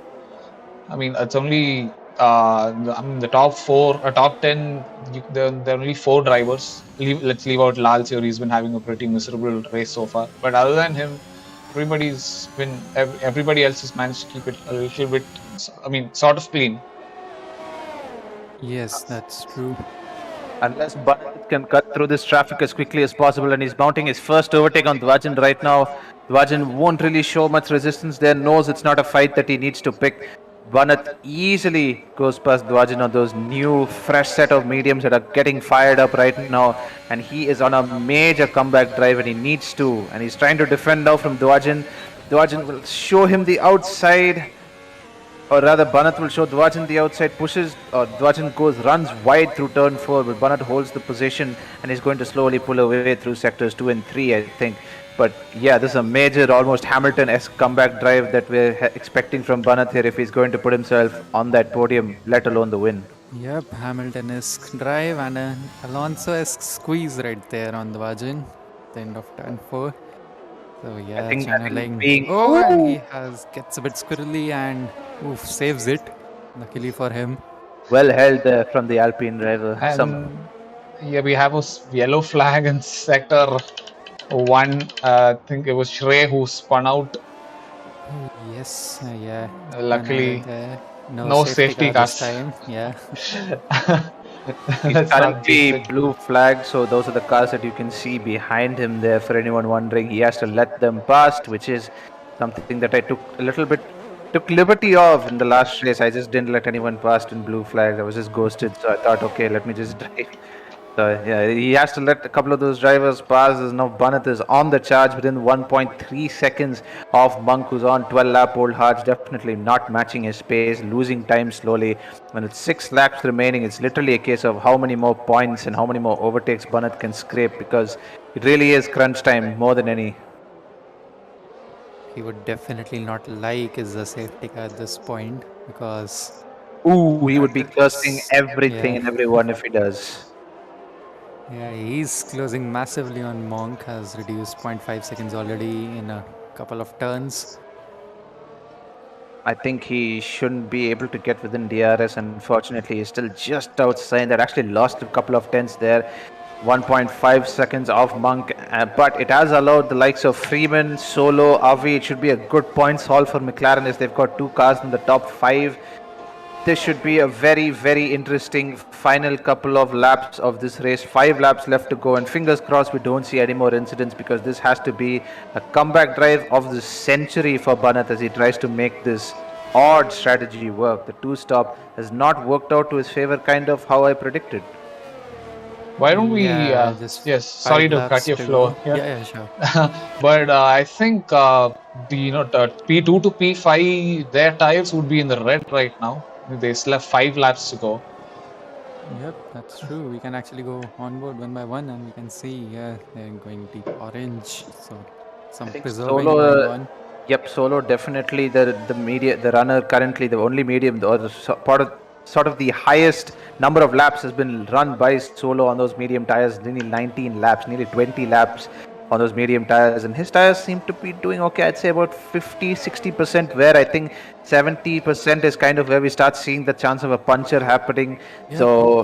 I mean, it's only the top 4, top 10. There are only 4 drivers. Let's leave out Lal here. He's been having a pretty miserable race so far. But other than him, everybody else has managed to keep it a little bit. I mean, sort of clean. Yes, that's true. Unless Banath can cut through this traffic as quickly as possible, and he's mounting his first overtake on Dvajan right now. Dvajan won't really show much resistance there, knows it's not a fight that he needs to pick. Banath easily goes past Dvajan on those new, fresh set of mediums that are getting fired up right now, and he is on a major comeback drive, and he needs to, and he's trying to defend now from Dvajan. Dvajan will show him the outside, or rather Banath will show Dvajan the outside, pushes, or Dvajan runs wide through turn 4, but Banath holds the position and is going to slowly pull away through sectors 2 and 3, I think. But yeah, this is a major, almost Hamilton-esque comeback drive that we're expecting from Banath here if he's going to put himself on that podium, let alone the win. Yep, Hamilton-esque drive and an Alonso-esque squeeze right there on Dvajan, the end of turn 4. So yeah, channeling. And he gets a bit squirrely and saves it. Luckily for him. Well held there from the Alpine driver. And yeah, we have a yellow flag in sector 1. I think it was Shrey who spun out. Yes, yeah. Luckily, no safety car this time. Yeah. He's currently blue flag, so those are the cars that you can see behind him there. For anyone wondering, he has to let them past, which is something that I took liberty of in the last race. I just didn't let anyone past in blue flags. I was just ghosted, so I thought, okay, let me just drive. So yeah, he has to let a couple of those drivers pass. There's now Banath is on the charge within 1.3 seconds of Monk, who's on 12-lap old Hards, definitely not matching his pace, losing time slowly. When it's 6 laps remaining, it's literally a case of how many more points and how many more overtakes Banath can scrape, because it really is crunch time more than any. He would definitely not like is the safety car at this point, because he would be cursing everything and everyone if he does. Yeah, he's closing massively on Monk, has reduced 0.5 seconds already in a couple of turns. I think he shouldn't be able to get within DRS. Unfortunately, he's still just outside. That actually lost a couple of tenths there. 1.5 seconds off Monk, but it has allowed the likes of Freeman, Solo, Avi. It should be a good points haul for McLaren as they've got 2 cars in the top 5. This should be a very, very interesting final couple of laps of this race. 5 laps left to go, and fingers crossed we don't see any more incidents, because this has to be a comeback drive of the century for Banat as he tries to make this odd strategy work. The 2-stop has not worked out to his favor, kind of how I predicted. Why don't we? Just Yes, sorry 5 to laps cut your to flow. go. here. Yeah, sure. But I think the P2 to P5, their tires would be in the red right now. They still have 5 laps to go. Yep, that's true. We can actually go on board one by one, and we can see, yeah, they're going deep orange. So some preserving going on. Yep, Solo definitely the runner currently, the only medium or the sort of the highest number of laps has been run by Solo on those medium tires. Nearly 19 laps, nearly 20 laps on those medium tires, and his tires seem to be doing okay. I'd say about 50-60%, where I think 70% is kind of where we start seeing the chance of a puncture happening. Yep. So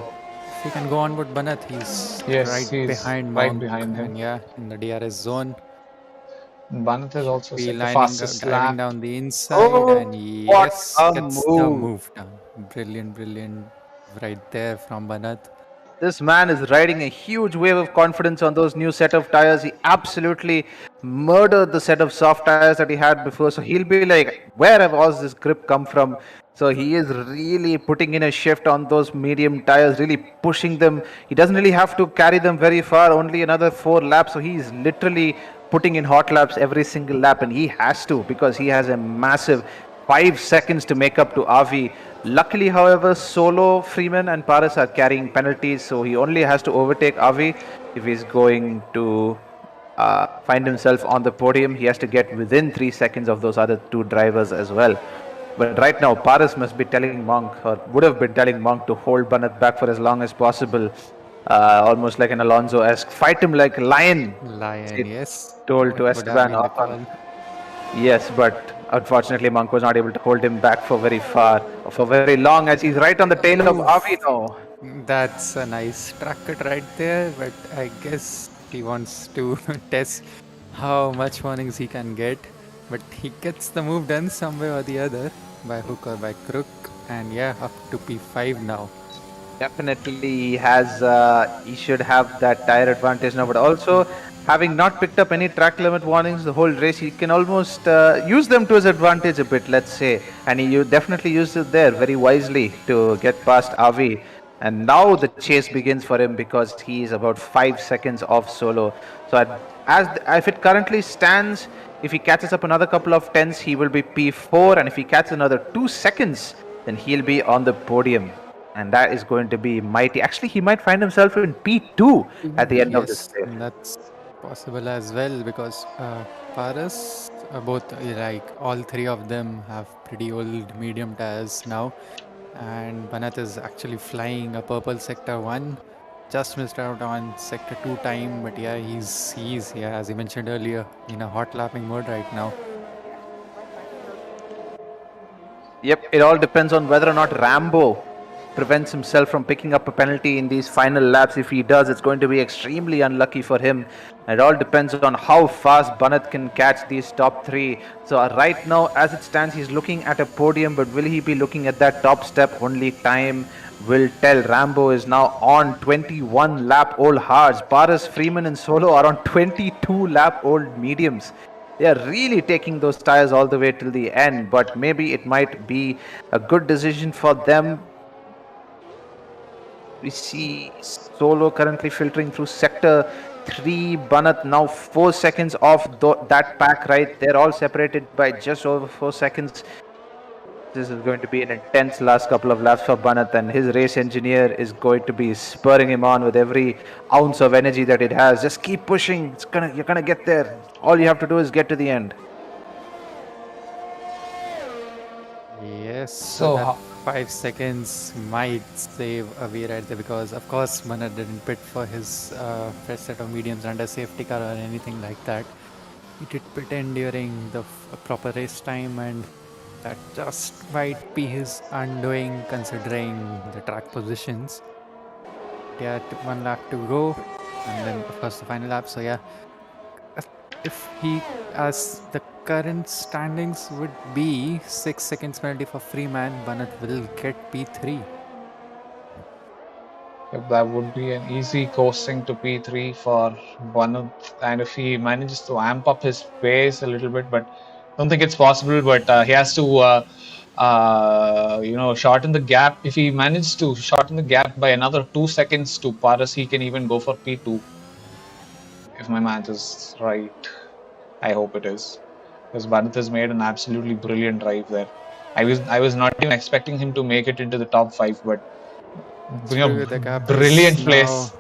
if we can go on board Banat, he's Yes, he's behind right Monk, behind him. and yeah, in the DRS zone. Banat has also Be set the driving fastest lap. down the inside, and yes, gets the move down. Brilliant, right there from Banat. This man is riding a huge wave of confidence on those new set of tires. He absolutely murdered the set of soft tires that he had before. So he'll be like, where have all this grip come from? So he is really putting in a shift on those medium tires, really pushing them. He doesn't really have to carry them very far, only another 4 laps. So he's literally putting in hot laps every single lap, and he has to, because he has a massive 5 seconds to make up to Avi. Luckily, however, Solo, Freeman and Paris are carrying penalties, so he only has to overtake Avi if he's going to find himself on the podium. He has to get within 3 seconds of those other 2 drivers as well. But right now, Paris must be telling Monk, or would have been telling Monk, to hold Banat back for as long as possible. Almost like an Alonso-esque. Fight him like a lion. Yes. Told to Esteban. Yes, but unfortunately, Monk was not able to hold him back for very long, as he's right on the tail of Avi now. That's a nice track cut right there, but I guess he wants to test how much warnings he can get. But he gets the move done some way or the other, by hook or by crook, and yeah, up to P5 now. Definitely he should have that tire advantage now, but also having not picked up any track limit warnings the whole race, he can almost use them to his advantage a bit, let's say. And he definitely used it there very wisely to get past Avi. And now the chase begins for him, because he is about 5 seconds off Solo. So if it currently stands, if he catches up another couple of tenths, he will be P4. And if he catches another 2 seconds, then he'll be on the podium. And that is going to be mighty. Actually, he might find himself in P2 at the end of this race. That's possible as well, because Paris, both like all 3 of them have pretty old medium tires now, and Banat is actually flying a purple sector 1. Just missed out on sector 2 time, but yeah, he's as you mentioned earlier, in a hot lapping mode right now. Yep, it all depends on whether or not Rambo prevents himself from picking up a penalty in these final laps. If he does, it's going to be extremely unlucky for him. And it all depends on how fast Banat can catch these top 3. So right now, as it stands, he's looking at a podium, but will he be looking at that top step? Only time will tell. Rambo is now on 21 lap old hards. Paris, Freeman and Solo are on 22 lap old mediums. They are really taking those tires all the way till the end, but maybe it might be a good decision for them. We see Solo currently filtering through sector 3. Banat now 4 seconds off that pack right. They're all separated by just over 4 seconds. This is going to be an intense last couple of laps for Banat, and his race engineer is going to be spurring him on with every ounce of energy that it has. Just keep pushing. You're gonna get there. All you have to do is get to the end. Yes. So 5 seconds might save Avi right there, because of course Banat didn't pit for his first set of mediums under safety car or anything like that. He did pit in during the proper race time, and that just might be his undoing, considering the track positions. Yeah, 1 lap to go, and then of course the final lap. So yeah, if he, as the current standings would be 6 seconds penalty for Freeman, Banat will get P3. If that would be an easy coasting to P3 for Banat, and if he manages to amp up his pace a little bit, but I don't think it's possible. But he has to, shorten the gap. If he manages to shorten the gap by another 2 seconds to Paras, he can even go for P2. If my math is right, I hope it is, because Banat has made an absolutely brilliant drive there. I was not even expecting him to make it into the top 5, but True, the gap brilliant is place.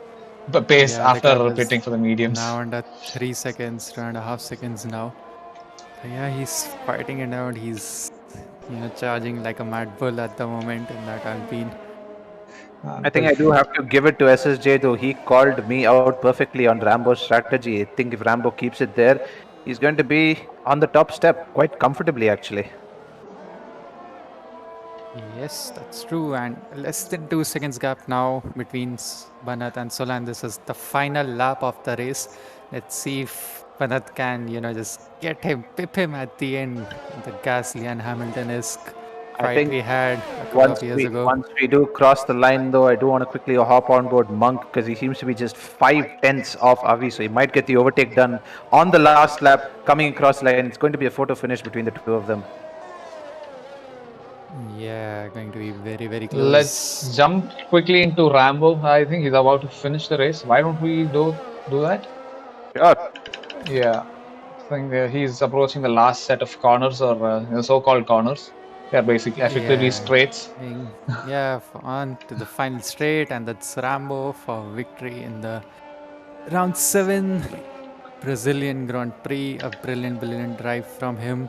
now, Pace yeah, the gap after is pitting for the mediums. now under 3 seconds, 2.5 seconds now. So yeah, he's fighting it out. He's charging like a mad bull at the moment in that Alpine. I think I do have to give it to SSJ though. He called me out perfectly on Rambo's strategy. I think if Rambo keeps it there, he's going to be on the top step quite comfortably actually. Yes, that's true. And less than 2 seconds gap now between Banat and Solan. This is the final lap of the race. Let's see if Banat can, just pip him at the end. The Gasly and Hamilton-esque I fight think we had a couple of years ago. once we do cross the line though, I do want to quickly hop on board Monk because he seems to be just 5/10 off Avi, so he might get the overtake done on the last lap coming across the line. It's going to be a photo finish between the two of them. Yeah, going to be very, very close. Let's jump quickly into Rambo. I think he's about to finish the race. Why don't we do that? Sure. Yeah, I think he's approaching the last set of corners, or the so-called corners. They're basically effectively straights. Yeah, on to the final straight, and that's Rambo for victory in the round 7 Brazilian Grand Prix. A brilliant drive from him.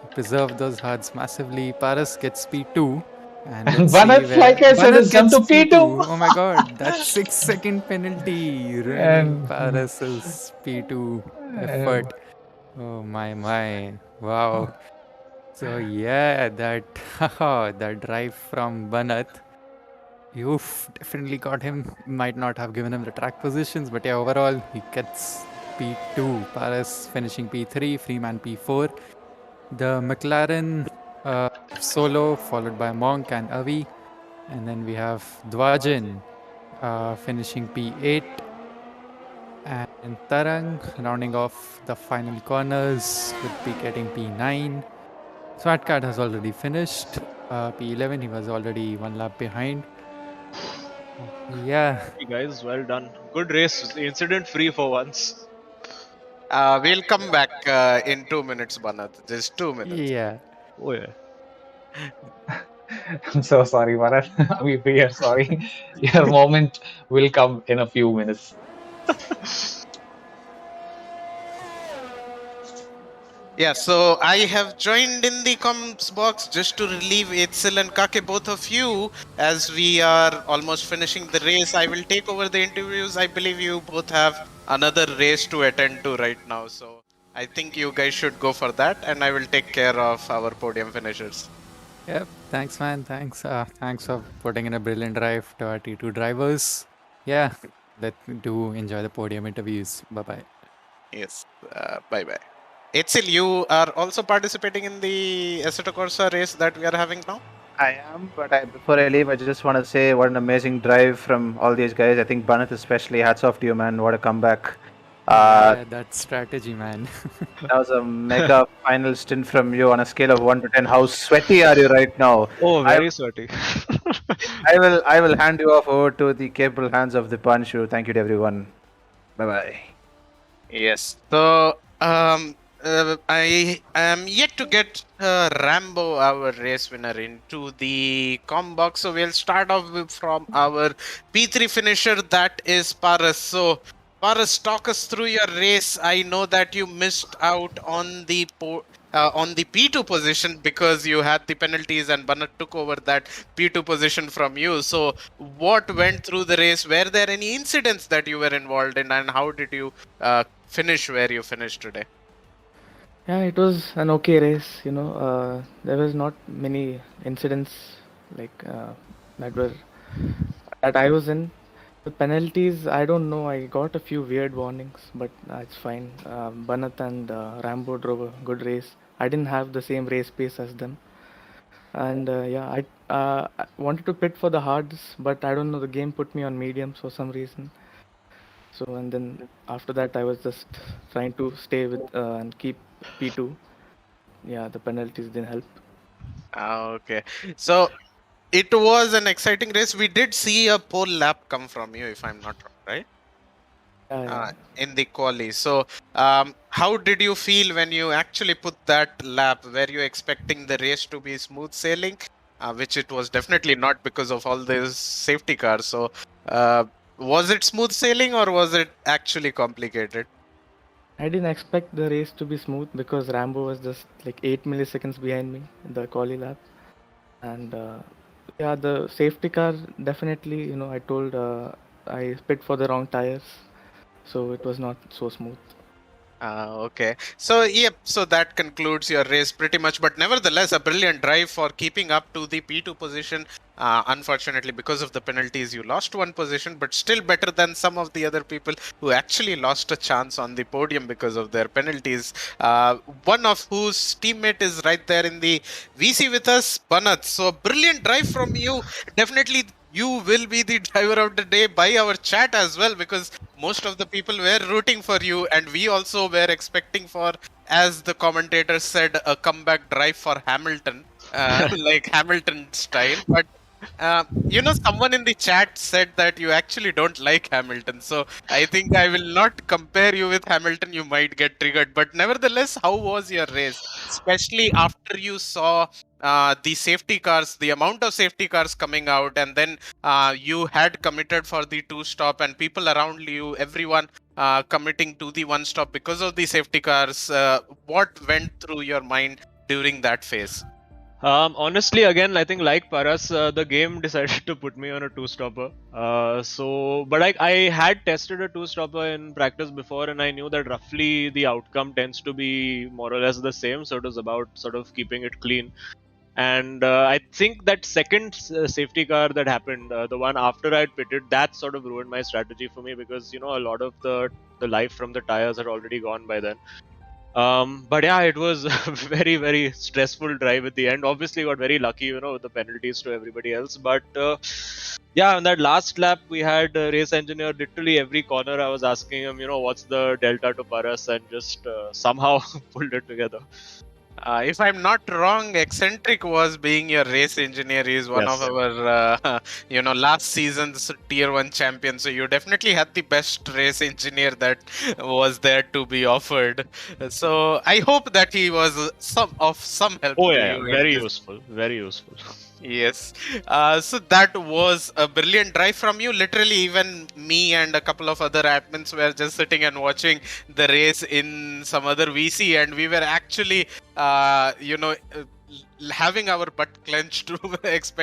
He preserved those hearts massively. Paras gets P2. And Banat, like I said, has jumped to P2. Oh my god, that 6-second penalty ruining Paras's P2 effort. Oh my, wow. So yeah, that drive from Banat, you've definitely got him. Might not have given him the track positions, but yeah, overall he gets P2. Paras finishing P3, Freeman P4. The McLaren solo followed by Monk and Avi, and then we have Dwajan finishing P8, and Tarang rounding off the final corners with be getting P9. Swatkat has already finished P11. He was already 1 lap behind. Yeah. Hey guys, well done. Good race, incident free for once. We'll come back in 2 minutes, Banat. Just 2 minutes. Yeah. Oh yeah. I'm so sorry, Bharat. We are sorry. Your moment will come in a few minutes. Yeah, so I have joined in the comments box just to relieve Etzel and Kakke, both of you, as we are almost finishing the race. I will take over the interviews. I believe you both have another race to attend to right now, so I think you guys should go for that, and I will take care of our podium finishers. Yep. Thanks, man. Thanks. Thanks for putting in a brilliant drive to our T2 drivers. Yeah. Do enjoy the podium interviews. Bye-bye. Yes. Bye-bye. Etzel, you are also participating in the Assetto Corsa race that we are having now? I am, but before I leave, I just want to say what an amazing drive from all these guys. I think Banat especially, hats off to you, man. What a comeback. Yeah, that's strategy, man. That was a mega final stint from you on a scale of 1 to 10. How sweaty are you right now? Oh, very sweaty. I will hand you off over to the capable hands of the Panshu. Thank you to everyone. Bye-bye. Yes. So, I am yet to get Rambo, our race winner, into the com box. So we'll start off from our P3 finisher, that is Paras. So Paras, talk us through your race. I know that you missed out on the P2 position because you had the penalties and Banat took over that P2 position from you. So what went through the race? Were there any incidents that you were involved in, and how did you finish where you finished today? Yeah, it was an okay race. There was not many incidents like that I was in. The penalties, I don't know. I got a few weird warnings, but it's fine. Banat and Rambo drove a good race. I didn't have the same race pace as them, and I wanted to pit for the hards, but I don't know. The game put me on mediums for some reason. So and then after that, I was just trying to stay with and keep P2, but yeah, the penalties didn't help. Okay. So it was an exciting race. We did see a pole lap come from you, if I'm not wrong, right? Yeah. In the quali. So, how did you feel when you actually put that lap? Were you expecting the race to be smooth sailing, which it was definitely not because of all these safety cars. So, was it smooth sailing or was it actually complicated? I didn't expect the race to be smooth because Rambo was just like 8 milliseconds behind me in the quali lap. And yeah, the safety car definitely, I told I pit for the wrong tires, so it was not so smooth. Okay. So, yep. So that concludes your race pretty much. But nevertheless, a brilliant drive for keeping up to the P2 position. Unfortunately, because of the penalties, you lost one position, but still better than some of the other people who actually lost a chance on the podium because of their penalties. One of whose teammate is right there in the VC with us, Banat. So, brilliant drive from you. Definitely. You will be the driver of the day by our chat as well, because most of the people were rooting for you, and we also were expecting for, as the commentator said, a comeback drive for Hamilton, like Hamilton style. But someone in the chat said that you actually don't like Hamilton, so I think I will not compare you with Hamilton. You might get triggered, but nevertheless, how was your race, especially after you saw the safety cars, the amount of safety cars coming out, and then you had committed for the 2-stop, and people around you, everyone committing to the 1-stop because of the safety cars. What went through your mind during that phase? Honestly, again, I think like Paras, the game decided to put me on a two-stopper. But I had tested a two-stopper in practice before, and I knew that roughly the outcome tends to be more or less the same. So it was about sort of keeping it clean. And I think that second safety car that happened, the one after I'd pitted, that sort of ruined my strategy for me because a lot of the life from the tires had already gone by then. But yeah, it was a very, very stressful drive at the end. Obviously, got very lucky, with the penalties to everybody else. But yeah, on that last lap, we had a race engineer literally every corner. I was asking him, what's the delta to Paras, and just somehow pulled it together. If I'm not wrong, Eccentric was being your race engineer. He's one of our, last season's Tier 1 champion. So you definitely had the best race engineer that was there to be offered. So I hope that he was some help Oh to yeah, you. very useful, very useful. Yes. So that was a brilliant drive from you. Literally, even me and a couple of other admins were just sitting and watching the race in some other VC, and we were actually, having our butt clenched to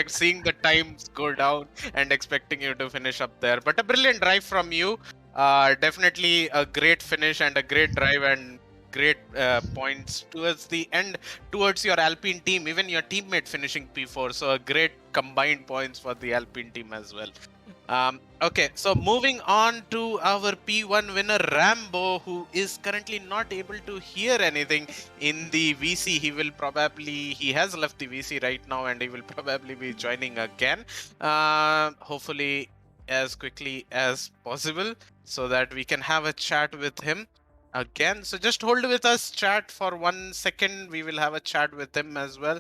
seeing the times go down and expecting you to finish up there. But a brilliant drive from you. Definitely a great finish and a great drive, and great points towards the end, towards your Alpine team, even your teammate finishing P4. So a great combined points for the Alpine team as well. Okay, so moving on to our P1 winner, Rambo, who is currently not able to hear anything in the VC. He has left the VC right now, and he will probably be joining again, hopefully as quickly as possible, so that we can have a chat with him again. So just hold with us, chat, for 1 second. We will have a chat with him as well.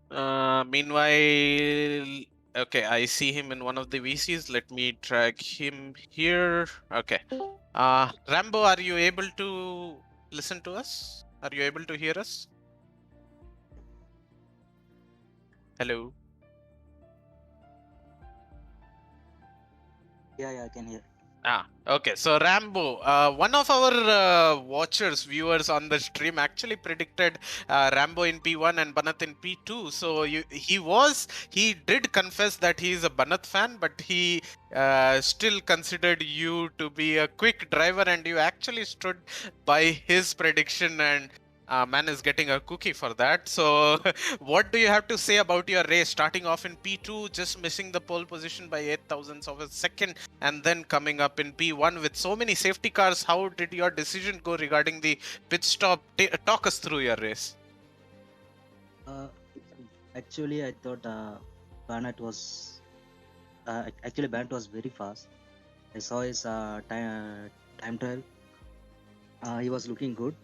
Meanwhile, okay, I see him in one of the VCs. Let me drag him here. Okay. Rambo, are you able to listen to us? Are you able to hear us? Hello. Yeah, I can hear. Okay. So Rambo, one of our viewers on the stream actually predicted Rambo in P1 and Banat in P2. So he did confess that he is a Banat fan, but he still considered you to be a quick driver, and you actually stood by his prediction and Man is getting a cookie for that. So, what do you have to say about your race? Starting off in P2, just missing the pole position by 8,000ths of a second, and then coming up in P1 with so many safety cars. How did your decision go regarding the pit stop? Talk us through your race. Actually, I thought Banat was Banat was very fast. I saw his time trial. He was looking good.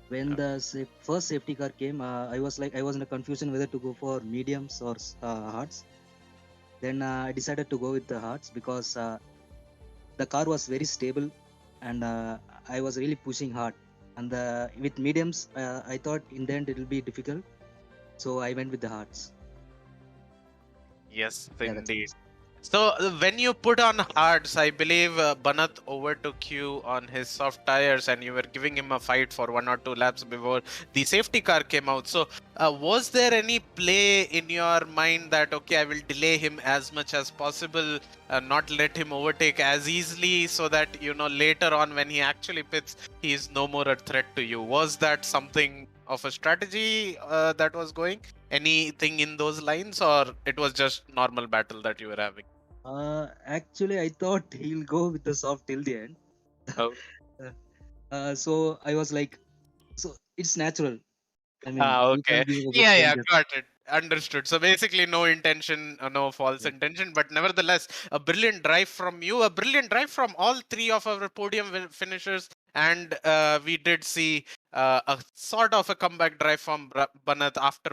When the first safety car came, I was in a confusion whether to go for mediums or hards. Then I decided to go with the hards because the car was very stable, and I was really pushing hard. And with mediums, I thought in the end it will be difficult, so I went with the hards. Yes, Yeah, indeed. So when you put on hards, I believe Banat overtook you on his soft tires, and you were giving him a fight for 1 or 2 laps before the safety car came out. So was there any play in your mind that, okay, I will delay him as much as possible, not let him overtake as easily, so that, you know, later on when he actually pits, he is no more a threat to you? Was that something of a strategy that was going? Anything in those lines, or it was just normal battle that you were having? Actually, I thought he'll go with the soft till the end. Oh. So I was like, so it's natural. I mean, you Okay. can't give a good Yeah, friend. got it. Understood. So basically, no intention, no false intention, but nevertheless, a brilliant drive from you, a brilliant drive from all three of our podium finishers, and we did see a sort of a comeback drive from Banat after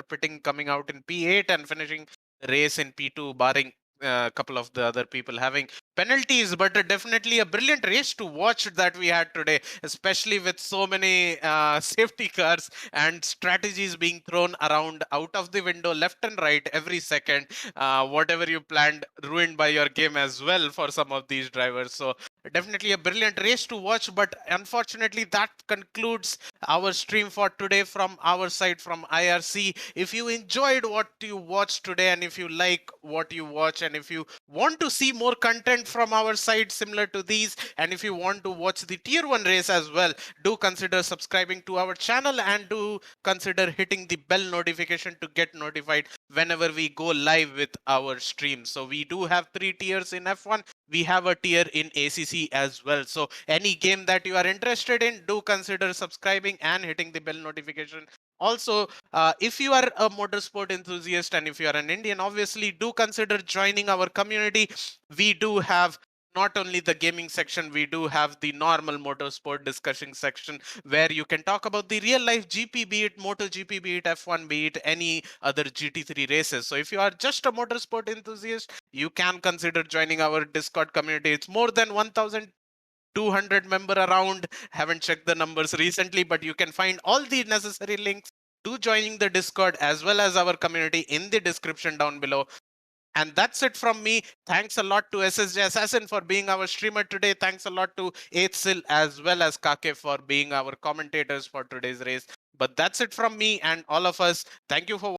pitting coming out in P8 and finishing race in P2, barring a couple of the other people having penalties. But definitely a brilliant race to watch that we had today, especially with so many safety cars and strategies being thrown around out of the window left and right every second. Whatever you planned ruined by your game as well for some of these drivers. So definitely a brilliant race to watch, but unfortunately that concludes our stream for today from our side, from IRC. If you enjoyed what you watched today, and if you like what you watch, and if you want to see more content from our side similar to these, and if you want to watch the tier 1 race as well, do consider subscribing to our channel, and do consider hitting the bell notification to get notified whenever we go live with our stream. So we do have 3 tiers in F1. We have a tier in ACC as well. So any game that you are interested in, do consider subscribing and hitting the bell notification. Also, if you are a motorsport enthusiast, and if you are an Indian, obviously do consider joining our community. We do have not only the gaming section, we do have the normal motorsport discussion section where you can talk about the real life GP, be it MotoGP, be it F1, be it any other GT3 races. So if you are just a motorsport enthusiast, you can consider joining our Discord community. It's more than 1,200 member around. Haven't checked the numbers recently, but you can find all the necessary links to joining the Discord as well as our community in the description down below. And that's it from me. Thanks a lot to SSJassassin for being our streamer today. Thanks a lot to 8sil as well as Kakke for being our commentators for today's race. But that's it from me and all of us. Thank you for